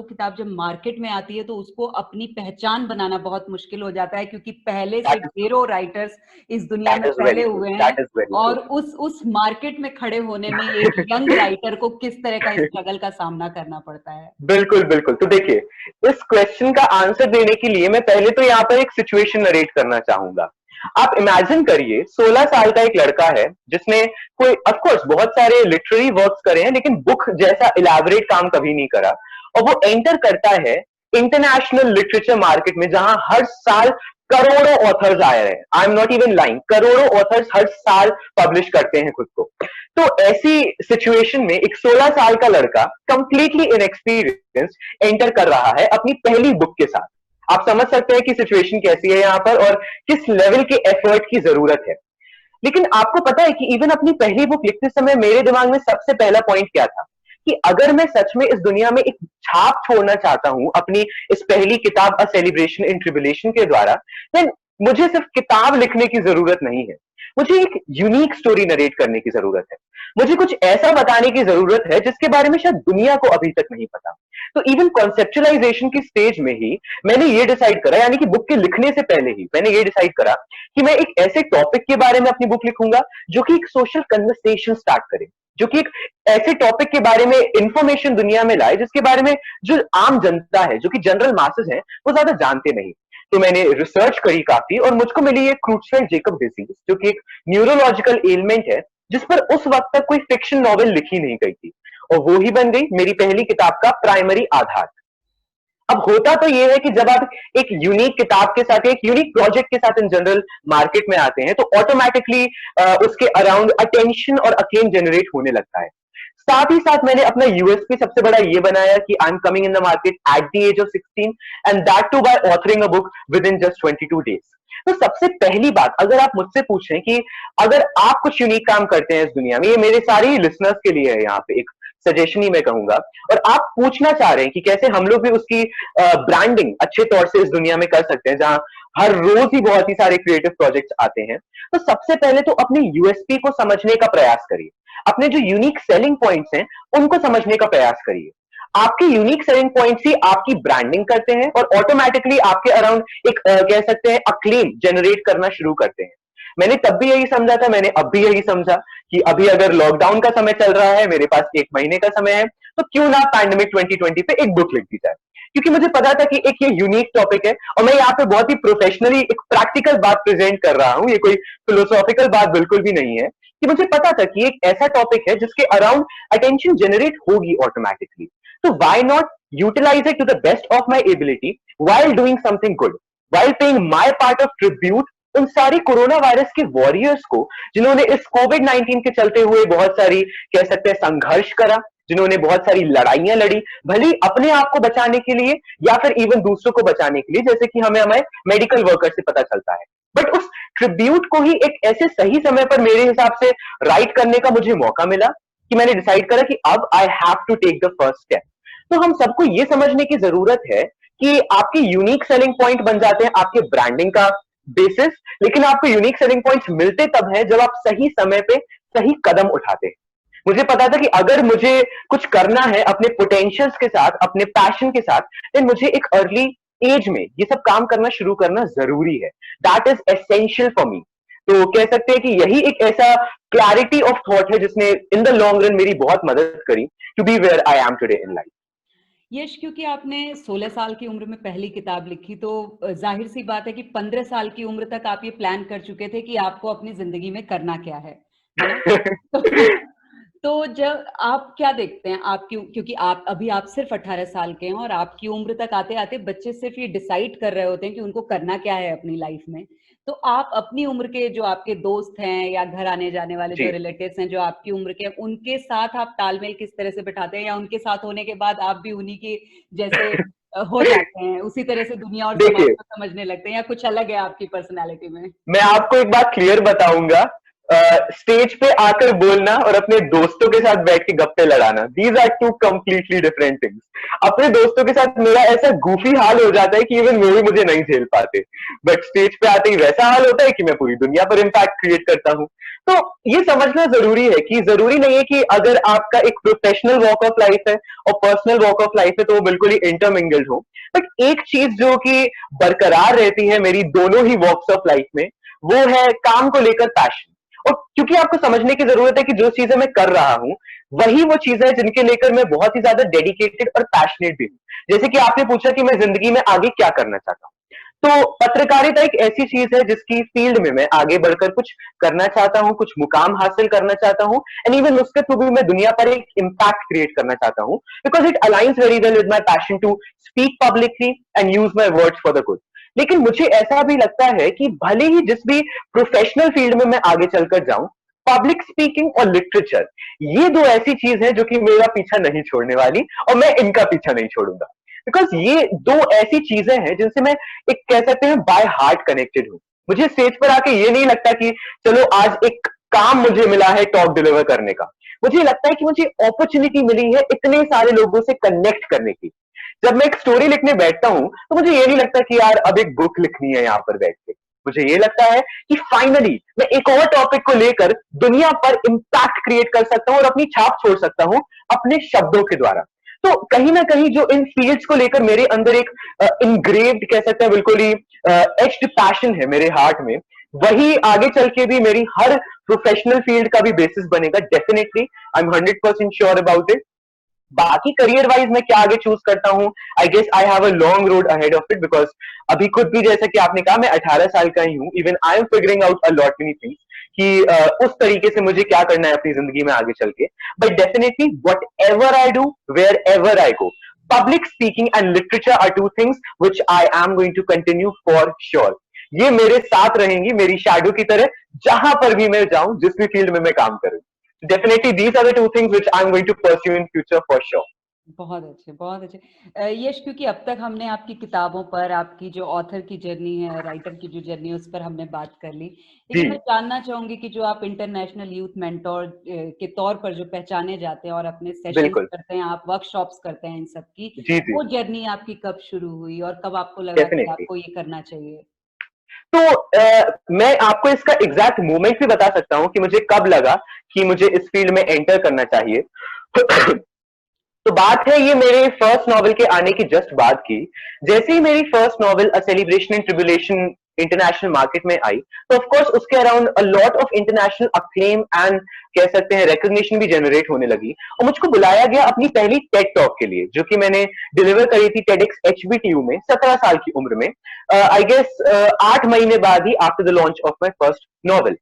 किताब जब मार्केट में आती है तो उसको अपनी पहचान बनाना बहुत मुश्किल हो जाता है, क्योंकि पहले से दैट इज ढेरों राइटर्स इस दुनिया दैट में इज फैले वेरी ट्रू, हुए हैं दैट इज वेरी और ट्रू। उस मार्केट में खड़े होने में एक यंग राइटर को किस तरह का स्ट्रगल का सामना करना पड़ता है? बिल्कुल, बिल्कुल। तो देखिए, इस क्वेश्चन का आंसर देने के लिए मैं पहले तो यहाँ पर एक सिचुएशन नरेट करना चाहूँगा। आप इमेजिन करिए 16 साल का एक लड़का है जिसने कोई ऑफ कोर्स बहुत सारे लिटरेरी वर्क्स करे हैं लेकिन बुक जैसा इलैबोरेट काम कभी नहीं करा और वो एंटर करता है इंटरनेशनल लिटरेचर मार्केट में जहां हर साल करोड़ों ऑथर्स आए हैं। I am not even lying, करोड़ों ऑथर्स हर साल पब्लिश करते हैं खुद को। तो ऐसी सिचुएशन में एक 16 साल का लड़का कंप्लीटली इनएक्सपीरियंस एंटर कर रहा है अपनी पहली बुक के साथ। आप समझ सकते हैं कि सिचुएशन कैसी है यहाँ पर और किस लेवल के एफर्ट की जरूरत है। लेकिन आपको पता है कि इवन अपनी पहली बुक लिखते समय मेरे दिमाग में सबसे पहला पॉइंट क्या था कि अगर मैं सच में इस दुनिया में एक छाप छोड़ना चाहता हूं अपनी इस पहली किताब अ सेलिब्रेशन इन ट्रिबुलेशन के द्वारा, देन मुझे सिर्फ किताब लिखने की जरूरत नहीं है, मुझे एक यूनिक स्टोरी नरेट करने की जरूरत है। मुझे कुछ ऐसा बताने की जरूरत है जिसके बारे में शायद दुनिया को अभी तक नहीं पता। तो इवन कॉन्सेप्चुअलाइजेशन की स्टेज में ही मैंने ये डिसाइड करा, यानी कि बुक के लिखने से पहले ही मैंने ये डिसाइड करा कि मैं एक ऐसे टॉपिक के बारे में अपनी बुक लिखूंगा जो कि एक सोशल कन्वर्सेशन स्टार्ट करे, जो कि एक ऐसे टॉपिक के बारे में इंफॉर्मेशन दुनिया में लाए जिसके बारे में जो आम जनता है, जो कि जनरल मासेस हैं, वो ज्यादा जानते नहीं। तो मैंने रिसर्च करी काफी और मुझको मिली एक क्रूट्सफेल्ड जेकब डिजीज, जो कि एक न्यूरोलॉजिकल एलिमेंट है जिस पर उस वक्त तक कोई फिक्शन नॉवेल लिखी नहीं गई थी और वो ही बन गई मेरी पहली किताब का प्राइमरी आधार। अब होता तो ये है कि जब आप एक यूनिक किताब के साथ, एक यूनिक प्रोजेक्ट के साथ इन जनरल मार्केट में आते हैं तो ऑटोमेटिकली उसके अराउंड अटेंशन और अकेम जनरेट होने लगता है। साथ ही साथ मैंने अपना यूएसपी सबसे बड़ा ये बनाया कि I am coming in the market at the age of 16 and that too by authoring a book within just 22 days. तो सबसे पहली बात अगर आप मुझसे पूछें कि अगर आप कुछ यूनिक काम करते हैं इस दुनिया में, ये मेरे सारे ही लिसनर्स के लिए है यहाँ पे एक सजेशन ही मैं कहूंगा, और आप पूछना चाह रहे हैं कि कैसे हम लोग भी उसकी ब्रांडिंग अच्छे तौर से इस दुनिया में कर सकते हैं जहां हर रोज ही बहुत ही सारे क्रिएटिव प्रोजेक्ट्स आते हैं, तो सबसे पहले तो अपने यूएसपी को समझने का प्रयास करिए। अपने जो यूनिक सेलिंग पॉइंट्स हैं उनको समझने का प्रयास करिए। आपके यूनिक सेलिंग पॉइंट्स ही आपकी ब्रांडिंग करते हैं और ऑटोमेटिकली आपके अराउंड एक कह सकते हैं अक्लेम जनरेट करना शुरू करते हैं। मैंने तब भी यही समझा था, मैंने अब भी यही समझा कि अभी अगर लॉकडाउन का समय चल रहा है, मेरे पास 1 महीने का समय है, तो क्यों ना पैंडेमिक 2020 पे एक बुक लिख दी जाए। क्योंकि मुझे पता था कि एक ये यूनिक टॉपिक है और मैं यहाँ पे बहुत ही प्रोफेशनली एक प्रैक्टिकल बात प्रेजेंट कर रहा हूँ, ये कोई फिलोसॉफिकल बात बिल्कुल भी नहीं है, कि मुझे पता था कि एक ऐसा टॉपिक है जिसके अराउंड अटेंशन जनरेट होगी ऑटोमेटिकली। तो why not utilise it to the best of my ability while doing something good, while paying my part of tribute उन सारी कोरोना वायरस के वॉरियर्स को जिन्होंने इस कोविड-19 के चलते हुए बहुत सारी कह सकते हैं संघर्ष करा, जिन्होंने बहुत सारी लड़ाइयां लड़ी, भले अपने आप को बचाने के लिए या फिर इवन दूसरों को बचाने के लिए, जैसे कि हमें हमें मेडिकल वर्कर से पता चलता है। बट उस ट्रिब्यूट को ही एक ऐसे सही समय पर मेरे हिसाब से राइट करने का मुझे मौका मिला कि मैंने डिसाइड करा कि अब I have to take the first step. तो हम सबको ये समझने की जरूरत है कि आपके यूनिक सेलिंग पॉइंट बन जाते हैं आपके ब्रांडिंग का बेसिस, लेकिन आपको यूनिक सेलिंग पॉइंट्स मिलते तब है जब आप सही समय पे सही कदम उठाते हैं। मुझे पता था कि अगर मुझे कुछ करना है अपने पोटेंशियल्स के साथ, अपने पैशन के साथ, देन मुझे एक अर्ली एज में ये सब काम करना शुरू करना जरूरी है। That is essential for me. तो कह सकते हैं कि यही एक ऐसा क्लैरिटी ऑफ थॉट है जिसने इन द लॉन्ग रन मेरी बहुत मदद करी to be where I am today in life. Yes, क्योंकि आपने 16 साल की उम्र में पहली किताब लिखी तो जाहिर सी बात है कि 15 साल की उम्र तक आप ये प्लान कर चुके थे कि आपको अपनी जिंदगी में करना क्या है ना? तो तो जब आप क्या देखते हैं, क्योंकि आप सिर्फ 18 साल के हैं और आपकी उम्र तक आते आते बच्चे सिर्फ ये डिसाइड कर रहे होते हैं कि उनको करना क्या है अपनी लाइफ में। तो आप अपनी उम्र के जो आपके दोस्त हैं या घर आने जाने वाले जो जी, रिलेटिव्स हैं जो आपकी उम्र के, उनके साथ आप तालमेल किस तरह से बिठाते हैं, या उनके साथ होने के बाद आप भी उन्हीं के जैसे हो जाते हैं, उसी तरह से दुनिया और समाज देखिए को समझने लगते हैं, या कुछ अलग है आपकी पर्सनैलिटी में? मैं आपको एक बात क्लियर बताऊंगा, स्टेज पे आकर बोलना और अपने दोस्तों के साथ बैठ के गप्पे लड़ाना, these are two completely different things. अपने दोस्तों के साथ मेरा ऐसा गूफी हाल हो जाता है कि इवन वो भी मुझे नहीं झेल पाते, बट स्टेज पे आते ही वैसा हाल होता है कि मैं पूरी दुनिया पर इम्पैक्ट क्रिएट करता हूँ। तो ये समझना जरूरी है कि जरूरी नहीं है कि अगर आपका एक प्रोफेशनल वॉक ऑफ लाइफ है और पर्सनल वॉक ऑफ लाइफ है तो वो बिल्कुल ही इंटरमिंगल्ड हो। बट एक चीज जो कि बरकरार रहती है मेरी दोनों ही वॉक्स ऑफ लाइफ में, वो है काम को लेकर पैशन। और क्योंकि आपको समझने की जरूरत है कि जो चीजें मैं कर रहा हूं वही वो चीजें हैं जिनके लेकर मैं बहुत ही ज्यादा डेडिकेटेड और पैशनेट भी हूं। जैसे कि आपने पूछा कि मैं जिंदगी में आगे क्या करना चाहता हूं, तो पत्रकारिता एक ऐसी चीज है जिसकी फील्ड में मैं आगे बढ़कर कुछ करना चाहता हूं, कुछ मुकाम हासिल करना चाहता हूं, एंड इवन उसके थ्रू भी मैं दुनिया पर एक इम्पैक्ट क्रिएट करना चाहता हूं, because it aligns very well with my passion to speak publicly and use my words for the good. लेकिन मुझे ऐसा भी लगता है कि भले ही जिस भी प्रोफेशनल फील्ड में मैं आगे चलकर जाऊं, पब्लिक स्पीकिंग और लिटरेचर ये दो ऐसी चीज है जो कि मेरा पीछा नहीं छोड़ने वाली, और मैं इनका पीछा नहीं छोड़ूंगा। बिकॉज ये दो ऐसी चीजें हैं जिनसे मैं एक कह सकते हैं बाय हार्ट कनेक्टेड हूं। मुझे स्टेज पर आके ये नहीं लगता कि चलो आज एक काम मुझे मिला है टॉक डिलीवर करने का, मुझे लगता है कि मुझे अपॉर्चुनिटी मिली है इतने सारे लोगों से कनेक्ट करने की। जब मैं एक स्टोरी लिखने बैठता हूं तो मुझे ये नहीं लगता कि यार अब एक बुक लिखनी है यहां पर बैठ के, मुझे ये लगता है कि फाइनली मैं एक और टॉपिक को लेकर दुनिया पर इंपैक्ट क्रिएट कर सकता हूं और अपनी छाप छोड़ सकता हूं अपने शब्दों के द्वारा। तो कहीं ना कहीं जो इन फील्ड्स को लेकर मेरे अंदर एक इनग्रेव्ड कह सकते हैं बिल्कुल ही एच्ड पैशन है मेरे हार्ट में, वही आगे चल के भी मेरी हर प्रोफेशनल फील्ड का भी बेसिस बनेगा definitely. I am 100% sure about it. बाकी करियर वाइज मैं क्या आगे चूज करता हूं, I guess I have a long road ahead of it, because अभी खुद भी जैसा कि आपने कहा मैं 18 साल का ही हूं, even I am figuring out a lot many things कि उस तरीके से मुझे क्या करना है अपनी जिंदगी में आगे चल के। But definitely whatever I do, wherever I go, public speaking and literature are two things which I am going to continue for sure. ये मेरे साथ रहेंगी मेरी शैडो की तरह, जहां पर भी मैं जाऊं, जिस भी फील्ड में मैं काम करूं। Definitely these are the two things which I'm going to pursue in future for sure. बहुत अच्छे, बहुत अच्छे। यश, क्योंकि अब तक हमने आपकी किताबों पर, आपकी जो ऑथर की जर्नी है, राइटर की जो जर्नी है, उस पर हमने बात कर ली। लेकिन मैं जानना चाहूंगी कि जो आप इंटरनेशनल यूथ मेंटोर के तौर पर जो पहचाने जाते हैं और अपने सेशंस करते हैं, आप वर्कशॉप्स करते हैं इन सब की, जी जी वो जर्नी आपकी कब शुरू हुई और कब आपको लगा कि आपको ये करना चाहिए? तो मैं आपको इसका एग्जैक्ट मोमेंट भी बता सकता हूं कि मुझे कब लगा कि मुझे इस फील्ड में एंटर करना चाहिए। तो बात है ये मेरे फर्स्ट नॉवल के आने की जस्ट बात की। जैसे ही मेरी first novel a celebration in tribulation international market में आई, तो ऑफ कोर्स उसके around a lot of international acclaim and कह सकते हैं रिकॉग्निशन भी जनरेट होने लगी, और मुझको बुलाया गया अपनी पहली टेड टॉक के लिए, जो कि मैंने डिलीवर करी थी टेडेक्स एचबीटीयू में 17 साल की उम्र में, आई गेस 8 महीने बाद ही after the launch of my first novel.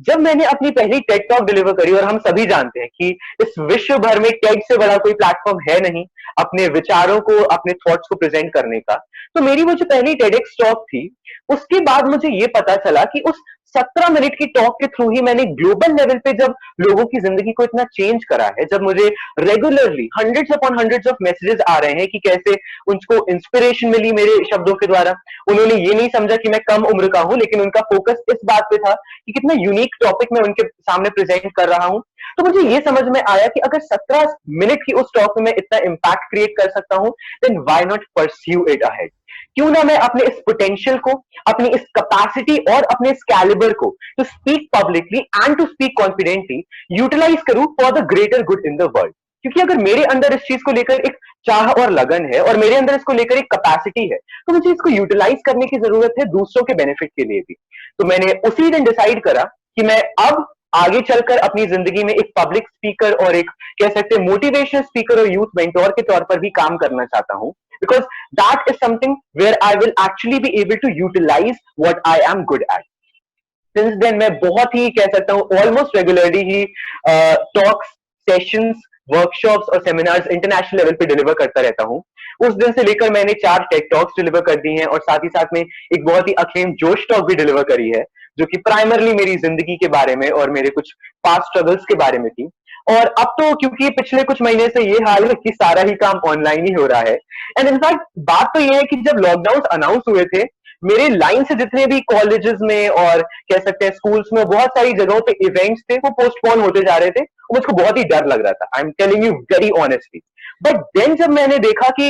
जब मैंने अपनी पहली टेड टॉक डिलीवर करी, और हम सभी जानते हैं कि इस विश्व भर में टेड से बड़ा कोई प्लेटफॉर्म है नहीं अपने विचारों को, अपने थॉट्स को प्रेजेंट करने का, तो मेरी वो जो पहली टेडेक्स टॉक थी, उसके बाद मुझे ये पता चला कि उस 17 मिनट की टॉक के थ्रू ही मैंने ग्लोबल लेवल पे जब लोगों की जिंदगी को इतना चेंज करा है, जब मुझे regularly hundreds upon hundreds of messages आ रहे हैं कि कैसे उनको इंस्पिरेशन मिली मेरे शब्दों के द्वारा। उन्होंने ये नहीं समझा कि मैं कम उम्र का हूं, लेकिन उनका फोकस इस बात पे था कि कितना यूनिक टॉपिक मैं उनके सामने प्रेजेंट कर रहा हूं। तो मुझे ये समझ में आया कि अगर 17 मिनट की उस टॉक में मैं इतना इंपैक्ट क्रिएट कर सकता हूं, then why not pursue it ahead. क्यों ना मैं अपने इस पोटेंशियल को, अपनी इस कैपेसिटी और अपने इस कैलिबर को to speak publicly and to speak confidently utilize करूं for the greater good in the world. क्योंकि अगर मेरे अंदर इस चीज को लेकर एक चाह और लगन है, और मेरे अंदर इसको लेकर एक कैपेसिटी है, तो मुझे इसको यूटिलाइज करने की जरूरत है दूसरों के बेनिफिट के लिए भी। तो मैंने उसी दिन डिसाइड करा कि मैं अब आगे चलकर अपनी जिंदगी में एक पब्लिक स्पीकर और एक कह सकते हैं मोटिवेशनल स्पीकर और यूथ मेंटोर के तौर पर भी काम करना चाहता हूं, because that is something where I will actually be able to utilize what I am good at. Since then मैं बहुत ही कह सकता हूँ almost regularly he talks, sessions, workshops और सेमिनार्स इंटरनेशनल लेवल पे डिलीवर करता रहता हूँ। उस दिन से लेकर मैंने 4 टेक टॉक्स डिलीवर कर दी हैं, और साथ ही साथ में एक बहुत ही अक्लेम जोश टॉक भी डिलीवर करी है, जो कि प्राइमरली मेरी जिंदगी के बारे में और मेरे कुछ पास्ट स्ट्रगल्स के बारे में थी। और अब तो क्योंकि पिछले कुछ महीने से ये हाल है कि सारा ही काम ऑनलाइन ही हो रहा है, एंड इनफैक्ट बात तो ये है कि जब लॉकडाउन अनाउंस हुए थे, मेरे लाइन से जितने भी कॉलेजेस में और कह सकते हैं स्कूल्स में बहुत सारी जगहों पे इवेंट्स थे वो पोस्टपोन होते जा रहे थे और मुझको बहुत ही डर लग रहा था, I am telling you very honestly. But then जब मैंने देखा कि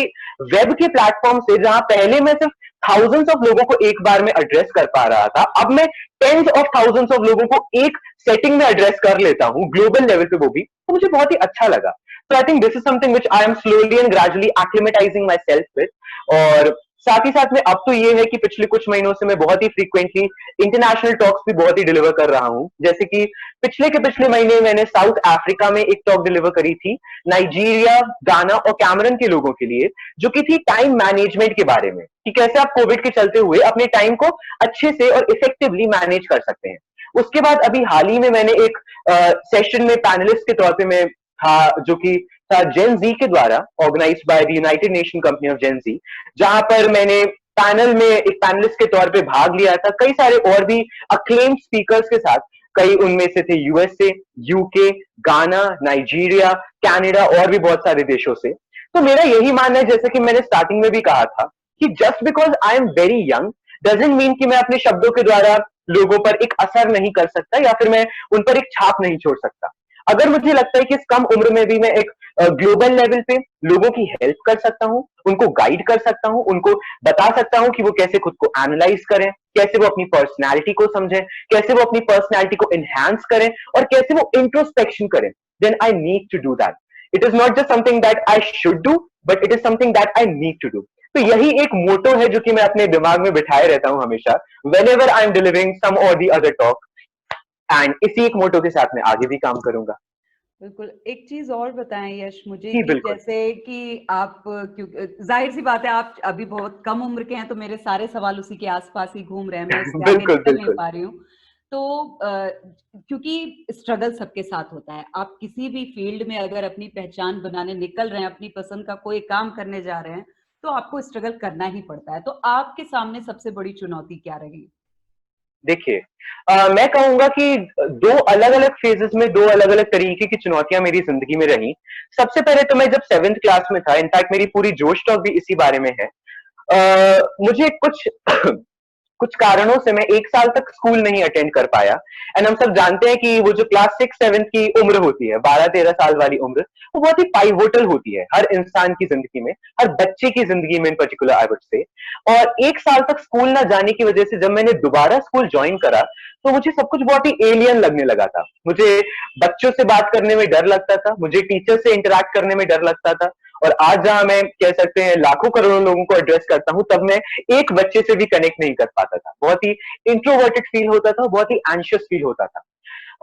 वेब के प्लेटफॉर्म से जहां पहले मैं सिर्फ थाउजेंड्स ऑफ लोगों को एक बार में एड्रेस कर पा रहा था, अब मैं टेंस ऑफ थाउजेंड्स ऑफ लोगों को एक सेटिंग में एड्रेस कर लेता हूं, ग्लोबल लेवल पे वो भी, तो मुझे बहुत ही अच्छा लगा। So I think this is something which I am slowly and gradually acclimatizing myself with। और साथ ही साथ में अब तो ये है कि पिछले कुछ महीनों से मैं बहुत ही फ्रीक्वेंटली इंटरनेशनल टॉक्स भी बहुत ही डिलीवर कर रहा हूँ। जैसे कि पिछले महीने मैंने साउथ अफ्रीका में एक टॉक डिलीवर करी थी, नाइजीरिया, गाना और कैमरन के लोगों के लिए, जो कि थी टाइम मैनेजमेंट के बारे में, कि कैसे आप कोविड के चलते हुए अपने टाइम को अच्छे से और इफेक्टिवली मैनेज कर सकते हैं। उसके बाद अभी हाल ही में मैंने एक सेशन में पैनलिस्ट के तौर पे मैं था, जो कि था जेन जी के द्वारा organized by the United Nation company of Gen Z, जहां पर मैंने पैनल में एक पैनलिस्ट के तौर पे भाग लिया था, कई सारे और भी अक्लेम्ड स्पीकर्स के साथ। कई उनमें से थे यूएसए, यूके, गाना, नाइजीरिया, कनाडा और भी बहुत सारे देशों से। तो मेरा यही मानना है, जैसे कि मैंने स्टार्टिंग में भी कहा था, कि just because I am very young doesn't mean कि मैं अपने शब्दों के द्वारा लोगों पर एक असर नहीं कर सकता या फिर मैं उन पर एक छाप नहीं छोड़ सकता। अगर मुझे लगता है कि इस कम उम्र में भी मैं एक ग्लोबल लेवल पे लोगों की हेल्प कर सकता हूँ, उनको गाइड कर सकता हूँ, उनको बता सकता हूँ कि वो कैसे खुद को एनालाइज करें, कैसे वो अपनी पर्सनैलिटी को समझें, कैसे वो अपनी पर्सनैलिटी को एनहांस करें और कैसे वो इंट्रोस्पेक्शन करें, then I need to do that. It is not just something that I should do, but it is something that I need to do. तो यही एक मोटो है जो कि मैं अपने दिमाग में बिठाए रहता हूं हमेशा, whenever I am delivering some or the other talk, and इसी एक मोटो के साथ मैं आगे भी काम करूंगा। बिल्कुल। एक चीज और बताएं यश मुझे, जी कि बिल्कुल। जैसे कि आप, क्योंकि जाहिर सी बात है आप अभी बहुत कम उम्र के हैं, तो मेरे सारे सवाल उसी के आसपास ही घूम रहे हैं, मैं उससे आगे बिल्कुल निकल नहीं बिल्कुल। पा रही हूँ। तो क्योंकि स्ट्रगल सबके साथ होता है, आप किसी भी फील्ड में अगर अपनी पहचान बनाने निकल रहे हैं, अपनी पसंद का कोई काम करने जा रहे हैं, तो आपको स्ट्रगल करना ही पड़ता है। तो आपके सामने सबसे बड़ी चुनौती क्या रही? देखिए, मैं कहूंगा कि दो अलग अलग फेजेस में दो अलग अलग तरीके की चुनौतियां मेरी जिंदगी में रही। सबसे पहले तो मैं जब 7th क्लास में था, इनफैक्ट मेरी पूरी जोश टॉक भी इसी बारे में है। मुझे कुछ कुछ कारणों से मैं 1 साल तक स्कूल नहीं अटेंड कर पाया। एंड हम सब जानते हैं कि वो जो क्लास 6-7 की उम्र होती है, 12-13 साल वाली उम्र, वो बहुत ही पाइवोटल होती है हर इंसान की जिंदगी में, हर बच्चे की जिंदगी में इन पर्टिकुलर आई वुड से। और 1 साल तक स्कूल ना जाने की वजह से जब मैंने दोबारा स्कूल ज्वाइन करा, तो मुझे सब कुछ बहुत ही एलियन लगने लगा था। मुझे बच्चों से बात करने में डर लगता था, मुझे टीचर से इंटरेक्ट करने में डर लगता था। और आज जहां मैं कह सकते हैं लाखों करोड़ों लोगों को एड्रेस करता हूं, तब मैं एक बच्चे से भी कनेक्ट नहीं कर पाता था। बहुत ही इंट्रोवर्टेड फील होता था, बहुत ही एंशियस फील होता था।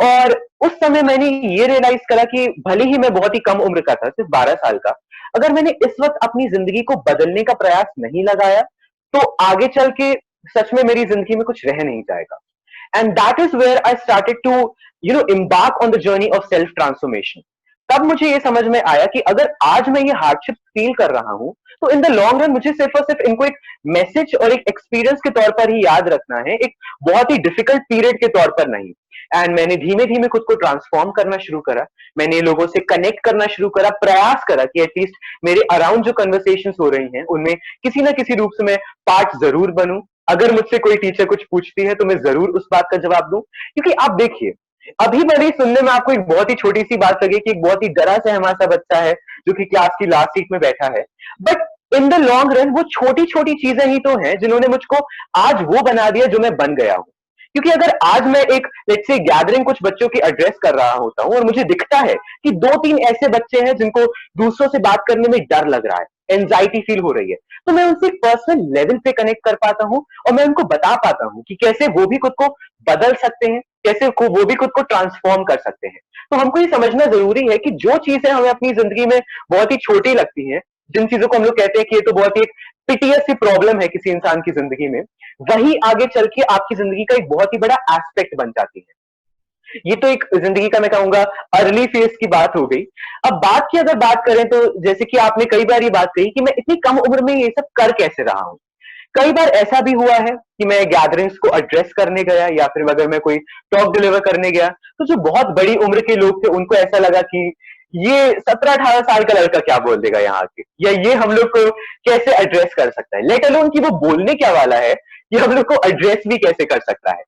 और उस समय मैंने ये रियलाइज करा कि भले ही मैं बहुत ही कम उम्र का था, सिर्फ 12 साल का, अगर मैंने इस वक्त अपनी जिंदगी को बदलने का प्रयास नहीं लगाया, तो आगे चल के सच में मेरी जिंदगी में कुछ रह नहीं जाएगा। And that is where I started to embark on the journey of self transformation। तब मुझे ये समझ में आया कि अगर आज मैं ये हार्डशिप फील कर रहा हूं, तो इन द लॉन्ग रन मुझे सिर्फ और सिर्फ इनको एक मैसेज और एक एक्सपीरियंस के तौर पर ही याद रखना है, एक बहुत ही डिफिकल्ट पीरियड के तौर पर नहीं। एंड मैंने धीमे धीमे खुद को ट्रांसफॉर्म करना शुरू करा, मैंने लोगों से कनेक्ट करना शुरू करा, प्रयास करा कि एटलीस्ट मेरे अराउंड जो कन्वर्सेशन हो रही हैं उनमें किसी ना किसी रूप से मैं पार्ट जरूर बनूं। अगर मुझसे कोई टीचर कुछ पूछती है तो मैं जरूर उस बात का जवाब दूं। क्योंकि आप देखिए, अभी भले ही सुनने में आपको एक बहुत ही छोटी सी बात लगे कि एक बहुत ही डरा सहमा सा बच्चा है जो कि क्लास की लास्ट सीट में बैठा है, but in the long run वो छोटी छोटी चीजें ही तो हैं जिन्होंने मुझको आज वो बना दिया जो मैं बन गया हूं। क्योंकि अगर आज मैं एक लेट्स से गैदरिंग कुछ बच्चों की एड्रेस कर रहा होता हूं और मुझे दिखता है कि 2-3 ऐसे बच्चे हैं जिनको दूसरों से बात करने में डर लग रहा है, एंजाइटी फील हो रही है, तो मैं उनसे पर्सनल लेवल पे कनेक्ट कर पाता हूं और मैं उनको बता पाता हूं कि कैसे वो भी खुद को बदल सकते हैं, कैसे वो भी खुद को ट्रांसफॉर्म कर सकते हैं। तो हमको ये समझना जरूरी है कि जो चीजें हमें अपनी जिंदगी में बहुत ही छोटी लगती हैं, जिन चीजों को हम लोग कहते हैं कि ये तो बहुत ही पिटियस सी प्रॉब्लम है किसी इंसान की जिंदगी में, वही आगे चल के आपकी जिंदगी का एक बहुत ही बड़ा एस्पेक्ट बन जाती है। ये तो एक जिंदगी का मैं कहूंगा अर्ली फेज की बात हो गई। अब बात की अगर बात करें तो जैसे कि आपने कई बार ये बात कही कि मैं इतनी कम उम्र में ये सब कर कैसे रहा हूं। कई बार ऐसा भी हुआ है कि मैं गैदरिंग्स को एड्रेस करने गया या फिर अगर मैं कोई टॉक डिलीवर करने गया, तो जो बहुत बड़ी उम्र के लोग थे उनको ऐसा लगा कि ये 17-18 साल का लड़का क्या बोल देगा यहाँ आके, या ये हम लोग को कैसे एड्रेस कर सकता है, लेट अलोन कि वो बोलने क्या वाला है, कि हम लोग को एड्रेस भी कैसे कर सकता है।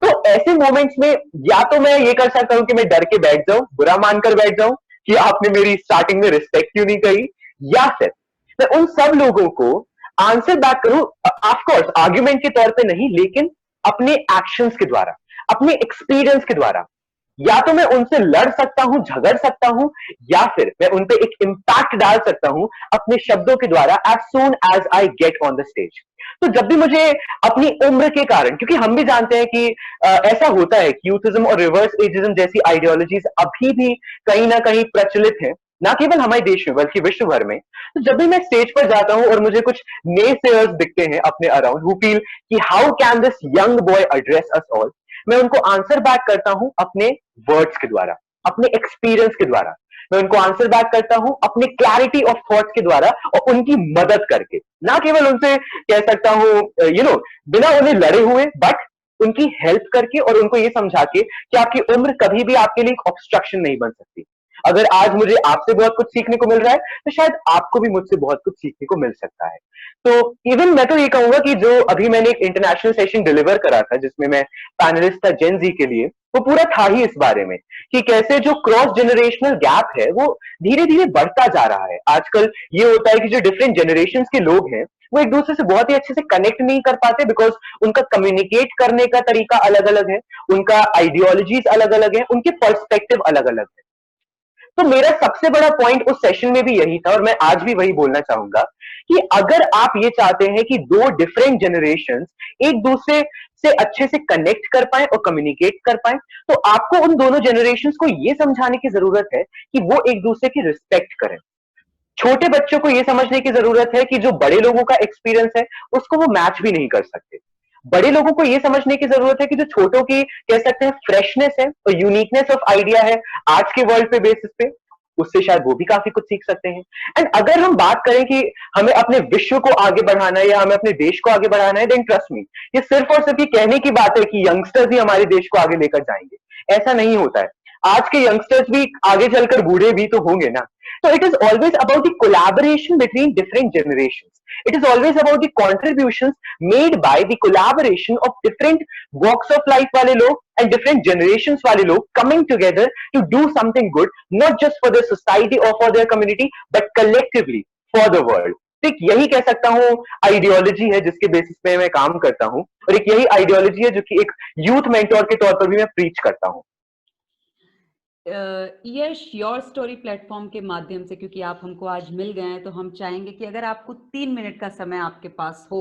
तो ऐसे मोमेंट्स में या तो मैं ये कर सकता हूं कि मैं डर के बैठ जाऊं, बुरा मानकर बैठ जाऊं कि आपने मेरी स्टार्टिंग में रिस्पेक्ट क्यों नहीं करी, या फिर मैं उन सब लोगों को आंसर बैक करूं, ऑफ कोर्स आर्ग्यूमेंट के तौर पे नहीं, लेकिन अपने एक्शंस के द्वारा, अपने एक्सपीरियंस के द्वारा। या तो मैं उनसे लड़ सकता हूं, झगड़ सकता हूं, या फिर मैं उनपे एक इंपैक्ट डाल सकता हूं अपने शब्दों के द्वारा as soon as I get on the stage. तो जब भी मुझे अपनी उम्र के कारण, क्योंकि हम भी जानते हैं कि ऐसा होता है कि यूथिज्म और रिवर्स एजिज्म जैसी आइडियोलॉजीज अभी भी कहीं ना कहीं प्रचलित है, ना केवल हमारे देश में बल्कि विश्व भर में। तो जब भी मैं स्टेज पर जाता हूं और मुझे कुछ नए सेयर्स दिखते हैं अपने अराउंड हु फील कि how can this young boy address us all, मैं उनको आंसर बैक करता हूं अपने वर्ड्स के द्वारा, अपने एक्सपीरियंस के द्वारा। मैं उनको आंसर बैक करता हूं अपने क्लैरिटी ऑफ थॉट्स के द्वारा और उनकी मदद करके, ना केवल उनसे कह सकता हूं बिना उन्हें लड़े हुए, बट उनकी हेल्प करके और उनको ये समझा के कि आपकी उम्र कभी भी आपके लिए एक ऑब्स्ट्रक्शन नहीं बन सकती। अगर आज मुझे आपसे बहुत कुछ सीखने को मिल रहा है तो शायद आपको भी मुझसे बहुत कुछ सीखने को मिल सकता है। तो इवन मैं तो ये कहूंगा कि जो अभी मैंने एक इंटरनेशनल सेशन डिलीवर करा था जिसमें मैं पैनलिस्ट था जेन जी के लिए, वो पूरा था ही इस बारे में कि कैसे जो क्रॉस जनरेशनल गैप है वो धीरे धीरे बढ़ता जा रहा है। आजकल ये होता है कि जो डिफरेंट जनरेशन के लोग हैं वो एक दूसरे से बहुत ही अच्छे से कनेक्ट नहीं कर पाते, बिकॉज उनका कम्युनिकेट करने का तरीका अलग अलग है, उनका आइडियोलॉजीज अलग अलग है, उनके पर्सपेक्टिव अलग अलग है। तो मेरा सबसे बड़ा पॉइंट उस सेशन में भी यही था और मैं आज भी वही बोलना चाहूंगा कि अगर आप ये चाहते हैं कि दो डिफरेंट जनरेशन एक दूसरे से अच्छे से कनेक्ट कर पाए और कम्युनिकेट कर पाए, तो आपको उन दोनों जनरेशन को यह समझाने की जरूरत है कि वो एक दूसरे की रिस्पेक्ट करें। छोटे बच्चों को यह समझने की जरूरत है कि जो बड़े लोगों का एक्सपीरियंस है उसको वो मैच भी नहीं कर सकते। बड़े लोगों को यह समझने की जरूरत है कि जो छोटों की कह सकते हैं फ्रेशनेस है और यूनिकनेस ऑफ आइडिया है आज के वर्ल्ड पे बेसिस पे, उससे शायद वो भी काफी कुछ सीख सकते हैं। एंड अगर हम बात करें कि हमें अपने विश्व को आगे बढ़ाना है या हमें अपने देश को आगे बढ़ाना है, देन ट्रस्ट मी, ये सिर्फ और सिर्फ ये कहने की बात है कि यंगस्टर्स ही हमारे देश को आगे लेकर जाएंगे, ऐसा नहीं होता है। आज के यंगस्टर्स भी आगे चलकर बूढ़े भी तो होंगे ना। So it is always about the collaboration between different generations. It is always about the contributions made by the collaboration of different walks of life वाले लोग and different generations वाले लोग coming together to do something good, not just for their society or for their community, but collectively for the world. तो एक यही कह सकता हूँ आइडियोलॉजी है जिसके बेसिस पे मैं काम करता हूँ, और एक यही आइडियोलॉजी है जो कि एक यूथ मेंटोर के तौर पर भी मैं प्रीच करता हूँ। यश, योर स्टोरी प्लेटफॉर्म के माध्यम से, क्योंकि आप हमको आज मिल गए हैं, तो हम चाहेंगे कि अगर आपको 3 मिनट का समय आपके पास हो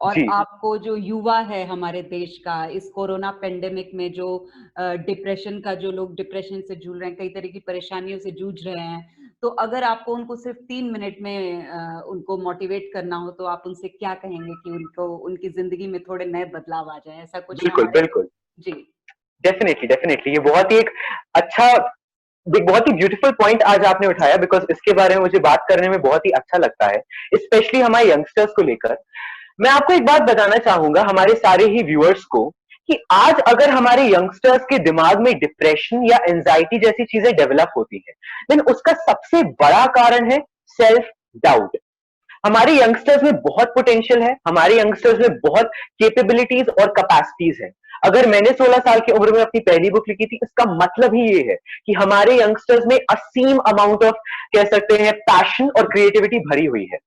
और आपको जो युवा है हमारे देश का इस कोरोना पेंडेमिक में जो डिप्रेशन का, जो लोग डिप्रेशन से जूझ रहे हैं, कई तरह की परेशानियों से जूझ रहे हैं, तो अगर आपको उनको सिर्फ 3 मिनट में उनको मोटिवेट करना हो तो आप उनसे क्या कहेंगे कि उनको उनकी जिंदगी में थोड़े नए बदलाव आ जाए? ऐसा कुछ बिल्कुल बिल्कुल जी डेफिनेटली डेफिनेटली, ये बहुत ही एक अच्छा, एक बहुत ही ब्यूटीफुल पॉइंट आज आपने उठाया, बिकॉज इसके बारे में मुझे बात करने में बहुत ही अच्छा लगता है, स्पेशली हमारे यंगस्टर्स को लेकर। मैं आपको एक बात बताना चाहूंगा हमारे सारे ही व्यूअर्स को कि आज अगर हमारे यंगस्टर्स के दिमाग में डिप्रेशन या एंजाइटी जैसी चीजें डेवलप होती है, देन उसका सबसे बड़ा कारण है सेल्फ डाउट। हमारे यंगस्टर्स में बहुत पोटेंशियल है, हमारे यंगस्टर्स में बहुत कैपेबिलिटीज और कैपेसिटीज है। अगर मैंने 16 साल की उम्र में अपनी पहली बुक लिखी थी, इसका मतलब ही ये है कि हमारे यंगस्टर्स में असीम अमाउंट ऑफ कह सकते हैं पैशन और क्रिएटिविटी भरी हुई है।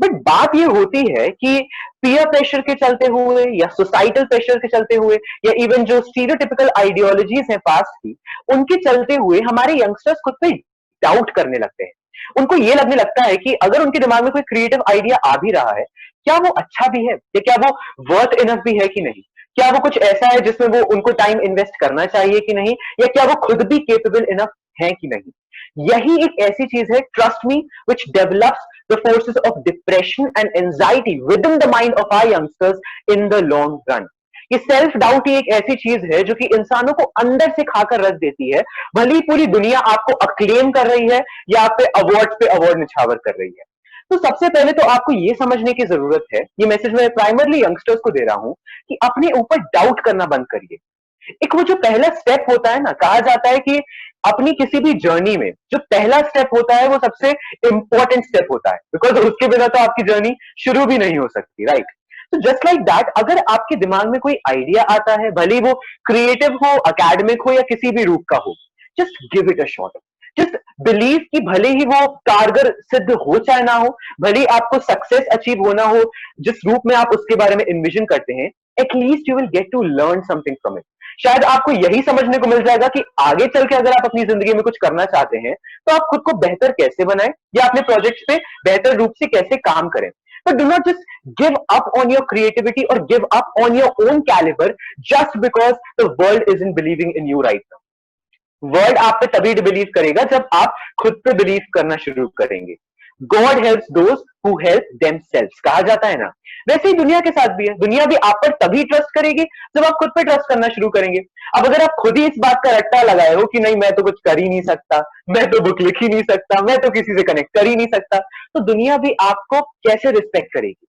बट बात ये होती है कि पीयर प्रेशर के चलते हुए या सोसाइटल प्रेशर के चलते हुए या इवन जो स्टीरियोटिपिकल आइडियोलॉजीज हैं पास्ट की, उनके चलते हुए हमारे यंगस्टर्स खुद पे डाउट करने लगते हैं। उनको ये लगने लगता है कि अगर उनके दिमाग में कोई क्रिएटिव आइडिया आ भी रहा है, क्या वो अच्छा भी है या क्या वो वर्थ इनफ भी है कि नहीं, क्या वो कुछ ऐसा है जिसमें वो उनको टाइम इन्वेस्ट करना चाहिए कि नहीं, या क्या वो खुद भी केपेबल इनफ है कि नहीं। यही एक ऐसी चीज है, trust me, which develops the forces of depression and anxiety within the mind of our youngsters in the long run. ये सेल्फ डाउट ही एक ऐसी चीज है जो कि इंसानों को अंदर से खाकर रख देती है, भले ही पूरी दुनिया आपको अक्लेम कर रही है या आप पे अवार्ड निछावर कर रही है। तो सबसे पहले तो आपको ये समझने की जरूरत है, ये मैसेज मैं प्राइमरली यंगस्टर्स को दे रहा हूं, कि अपने ऊपर डाउट करना बंद करिए। एक वो जो पहला स्टेप होता है ना, कहा जाता है कि अपनी किसी भी जर्नी में जो पहला स्टेप होता है वो सबसे इंपॉर्टेंट स्टेप होता है, बिकॉज उसके बिना तो आपकी जर्नी शुरू भी नहीं हो सकती, राइट। तो जस्ट लाइक दैट, अगर आपके दिमाग में कोई आइडिया आता है, भले वो क्रिएटिव हो, एकेडमिक हो या किसी भी रूप का हो, just give it a shot. Just believe कि भले ही वो कारगर सिद्ध हो चाहे ना हो, भले ही आपको सक्सेस अचीव होना हो जिस रूप में आप उसके बारे में इन्विजन करते हैं, at least you will get to learn something from it. शायद आपको यही समझने को मिल जाएगा कि आगे चल के अगर आप अपनी जिंदगी में कुछ करना चाहते हैं तो आप खुद को बेहतर कैसे बनाएं या अपने प्रोजेक्ट्स पे बेहतर रूप से कैसे काम करें। But do not just give up on your creativity or give up on your own caliber just because the world isn't believing in you right now. World आप पे तभी बिलीव करेगा जब आप खुद पे बिलीव करना शुरू करेंगे। God helps those who help themselves कहा जाता है ना, वैसे ही दुनिया के साथ भी है। दुनिया भी आप पर तभी ट्रस्ट करेगी जब आप खुद पे ट्रस्ट करना शुरू करेंगे। अब अगर आप खुद ही इस बात का रट्टा लगाए हो कि नहीं मैं तो कुछ कर ही नहीं सकता, मैं तो बुक लिख ही नहीं सकता, मैं तो किसी से कनेक्ट कर ही नहीं सकता, तो दुनिया भी आपको कैसे रिस्पेक्ट करेगी।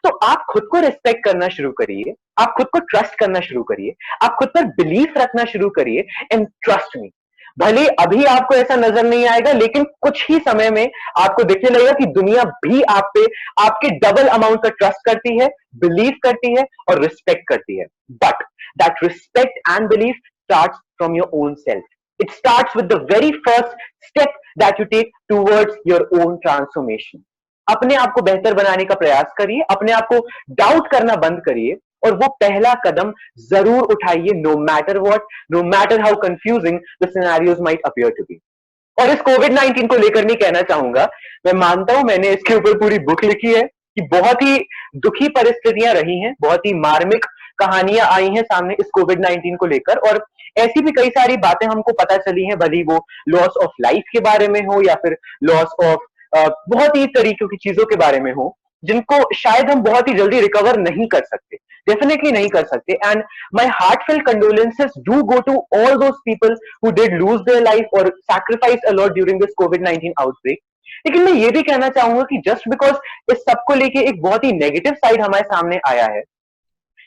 तो आप खुद को रिस्पेक्ट करना शुरू करिए, आप खुद को ट्रस्ट करना शुरू करिए, आप खुद पर बिलीफ रखना शुरू करिए, एंड ट्रस्ट मी, भले अभी आपको ऐसा नजर नहीं आएगा लेकिन कुछ ही समय में आपको दिखने लगेगा कि दुनिया भी आप पे आपके डबल अमाउंट का ट्रस्ट करती है, बिलीव करती है और रिस्पेक्ट करती है। But that respect and belief starts from your own self. It starts with the very first step that you take towards your own transformation. अपने आप को बेहतर बनाने का प्रयास करिए, अपने आप को डाउट करना बंद करिए और वो पहला कदम जरूर उठाइए, no matter what, no matter how confusing the scenarios might appear to be. और इस कोविड-19 को लेकर नहीं कहना चाहूंगा, मैं मानता हूं मैंने इसके ऊपर पूरी बुक लिखी है कि बहुत ही दुखी परिस्थितियां रही हैं, बहुत ही मार्मिक कहानियां आई हैं सामने इस कोविड-19 को लेकर, और ऐसी भी कई सारी बातें हमको पता चली हैं, भली वो लॉस ऑफ लाइफ के बारे में हो या फिर लॉस ऑफ बहुत ही तरीकों की चीजों के बारे में हो, जिनको शायद हम बहुत ही जल्दी रिकवर नहीं कर सकते, डेफिनेटली नहीं कर सकते। And my heartfelt condolences do go to all those people who did lose their life और sacrifice a lot during this कोविड-19 आउटब्रेक। लेकिन मैं ये भी कहना चाहूंगा कि जस्ट बिकॉज इस सबको लेके एक बहुत ही नेगेटिव साइड हमारे सामने आया है,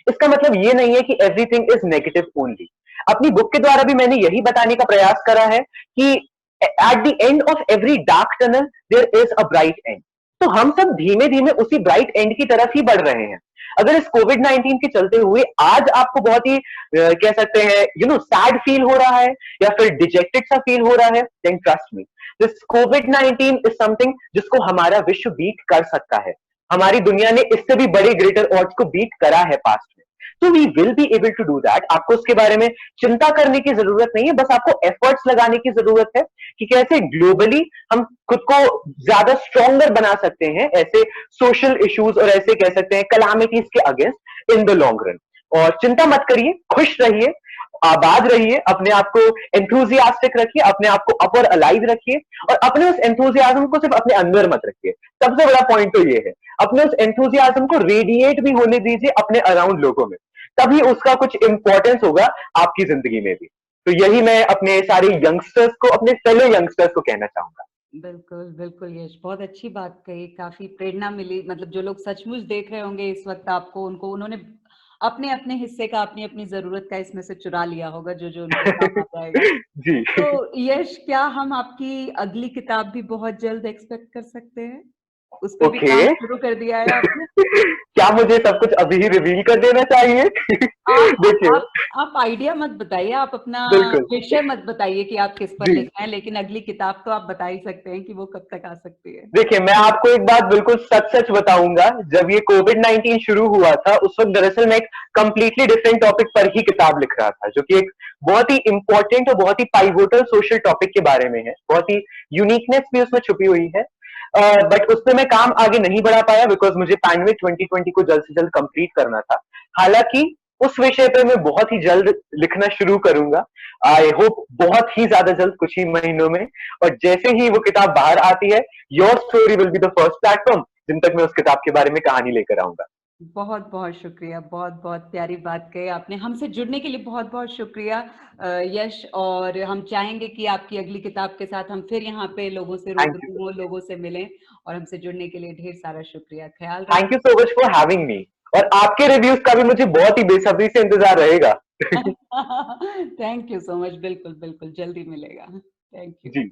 इसका मतलब ये नहीं है कि एवरीथिंग इज नेगेटिव ओनली। अपनी बुक के द्वारा भी मैंने यही बताने का प्रयास करा है कि at the end of every dark tunnel there is a bright end. तो हम सब धीमे धीमे उसी ब्राइट एंड की तरफ ही बढ़ रहे हैं। अगर इस कोविड-19 के चलते हुए आज आपको बहुत ही कह सकते हैं सैड फील हो रहा है या फिर डिजेक्टेड सा फील हो रहा है, देन ट्रस्ट मी, दिस कोविड-19 इज समथिंग जिसको हमारा विश्व बीट कर सकता है। हमारी दुनिया ने इससे भी बड़े ग्रेटर ऑड्स को बीट करा है पास्ट में, तो we will be able to do that. आपको उसके बारे में चिंता करने की जरूरत नहीं है, बस आपको एफर्ट्स लगाने की जरूरत है कि कैसे ग्लोबली हम खुद को ज्यादा स्ट्रॉन्गर बना सकते हैं ऐसे सोशल इश्यूज और ऐसे कह सकते हैं कलामिटीज के against in the long run. और चिंता मत करिए, खुश रहिए, आबाद रहिए, अपने आप को एंथुजियास्टिक रखिए, अपने आप को अपर अलाइव रखिए, और अपने उस एंथुजियाज्म को सिर्फ अपने अंदर मत रखिए। सबसे बड़ा पॉइंट तो ये है, अपने उस एंथुजियाज्म को रेडिएट भी होने दीजिए अपने अराउंड लोगों में, तभी उसका कुछ इंपॉर्टेंस होगा आपकी जिंदगी में भी। तो यही मैं अपने सारे यंगस्टर्स को, अपने फेलो यंगस्टर्स को कहना चाहूंगा। बिल्कुल, बिल्कुल यश, बहुत अच्छी बात कही, काफ़ी प्रेरणा मिली। मतलब जो लोग सचमुच देख रहे होंगे इस वक़्त आपको, उनको उन्होंने अपने-अपने हिस्से का, अपनी-अपनी ज़रूरत का इसमें से चुरा लिया होगा, जो उनके काम आ जाएगा। जी। तो यश, क्या हम आपकी अगली किताब भी बहुत जल्द एक्सपेक्ट कर सकते हैं? उस पे भी ओके। काम शुरू कर दिया है आपने? क्या मुझे सब कुछ अभी ही रिवील कर देना चाहिए? आप आप देखिए, आप आप आइडिया मत बताइए, आप अपना बिल्कुल। विषय मत बताइए कि आप किस पर जी। लिख रहे हैं, लेकिन अगली किताब तो आप बता ही सकते हैं कि वो कब तक आ सकती है। देखिए, मैं आपको एक बात बिल्कुल सच-सच बताऊँगा, जब ये कोविड-19 शुरू हुआ था, उस वक़्त दरअसल मैं एक कंप्लीटली डिफरेंट टॉपिक पर ही किताब लिख रहा था, जो कि एक बहुत ही इम्पोर्टेंट और बहुत ही पाइवोटल सोशल टॉपिक के बारे में है। बहुत ही यूनिकनेस भी उसमें छुपी हुई है। बट उसपे मैं काम आगे नहीं बढ़ा पाया बिकॉज़ मुझे पैंडेमिक 2020 को जल्द से जल्द कंप्लीट करना था। हालाँकि उस विषय पे मैं बहुत ही जल्द लिखना शुरू करूँगा। आई होप बहुत ही ज़्यादा जल्द, कुछ ही महीनों में, और जैसे ही वो किताब बाहर आती है, your story will be the first platform जिन तक मैं उस किताब के बारे में कहानी लेकर आऊंगा। बहुत-बहुत शुक्रिया, बहुत-बहुत प्यारी बात कही आपने। हमसे जुड़ने के लिए बहुत-बहुत शुक्रिया यश, और हम चाहेंगे कि आपकी अगली किताब के साथ हम फिर यहाँ पे लोगों से थैंक यू। रूबरू हों, लोगों से मिलें, और हमसे जुड़ने के लिए ढेर सारा शुक्रिया। ख्याल थैंक यू रखिए। So much for having me, और आपके रिव्यूज का भी मुझे बहुत ही बेसब्री से इंतजार रहेगा। Thank you so much. बिल्कुल, बिल्कुल, जल्दी मिलेगा। Thank you. जी।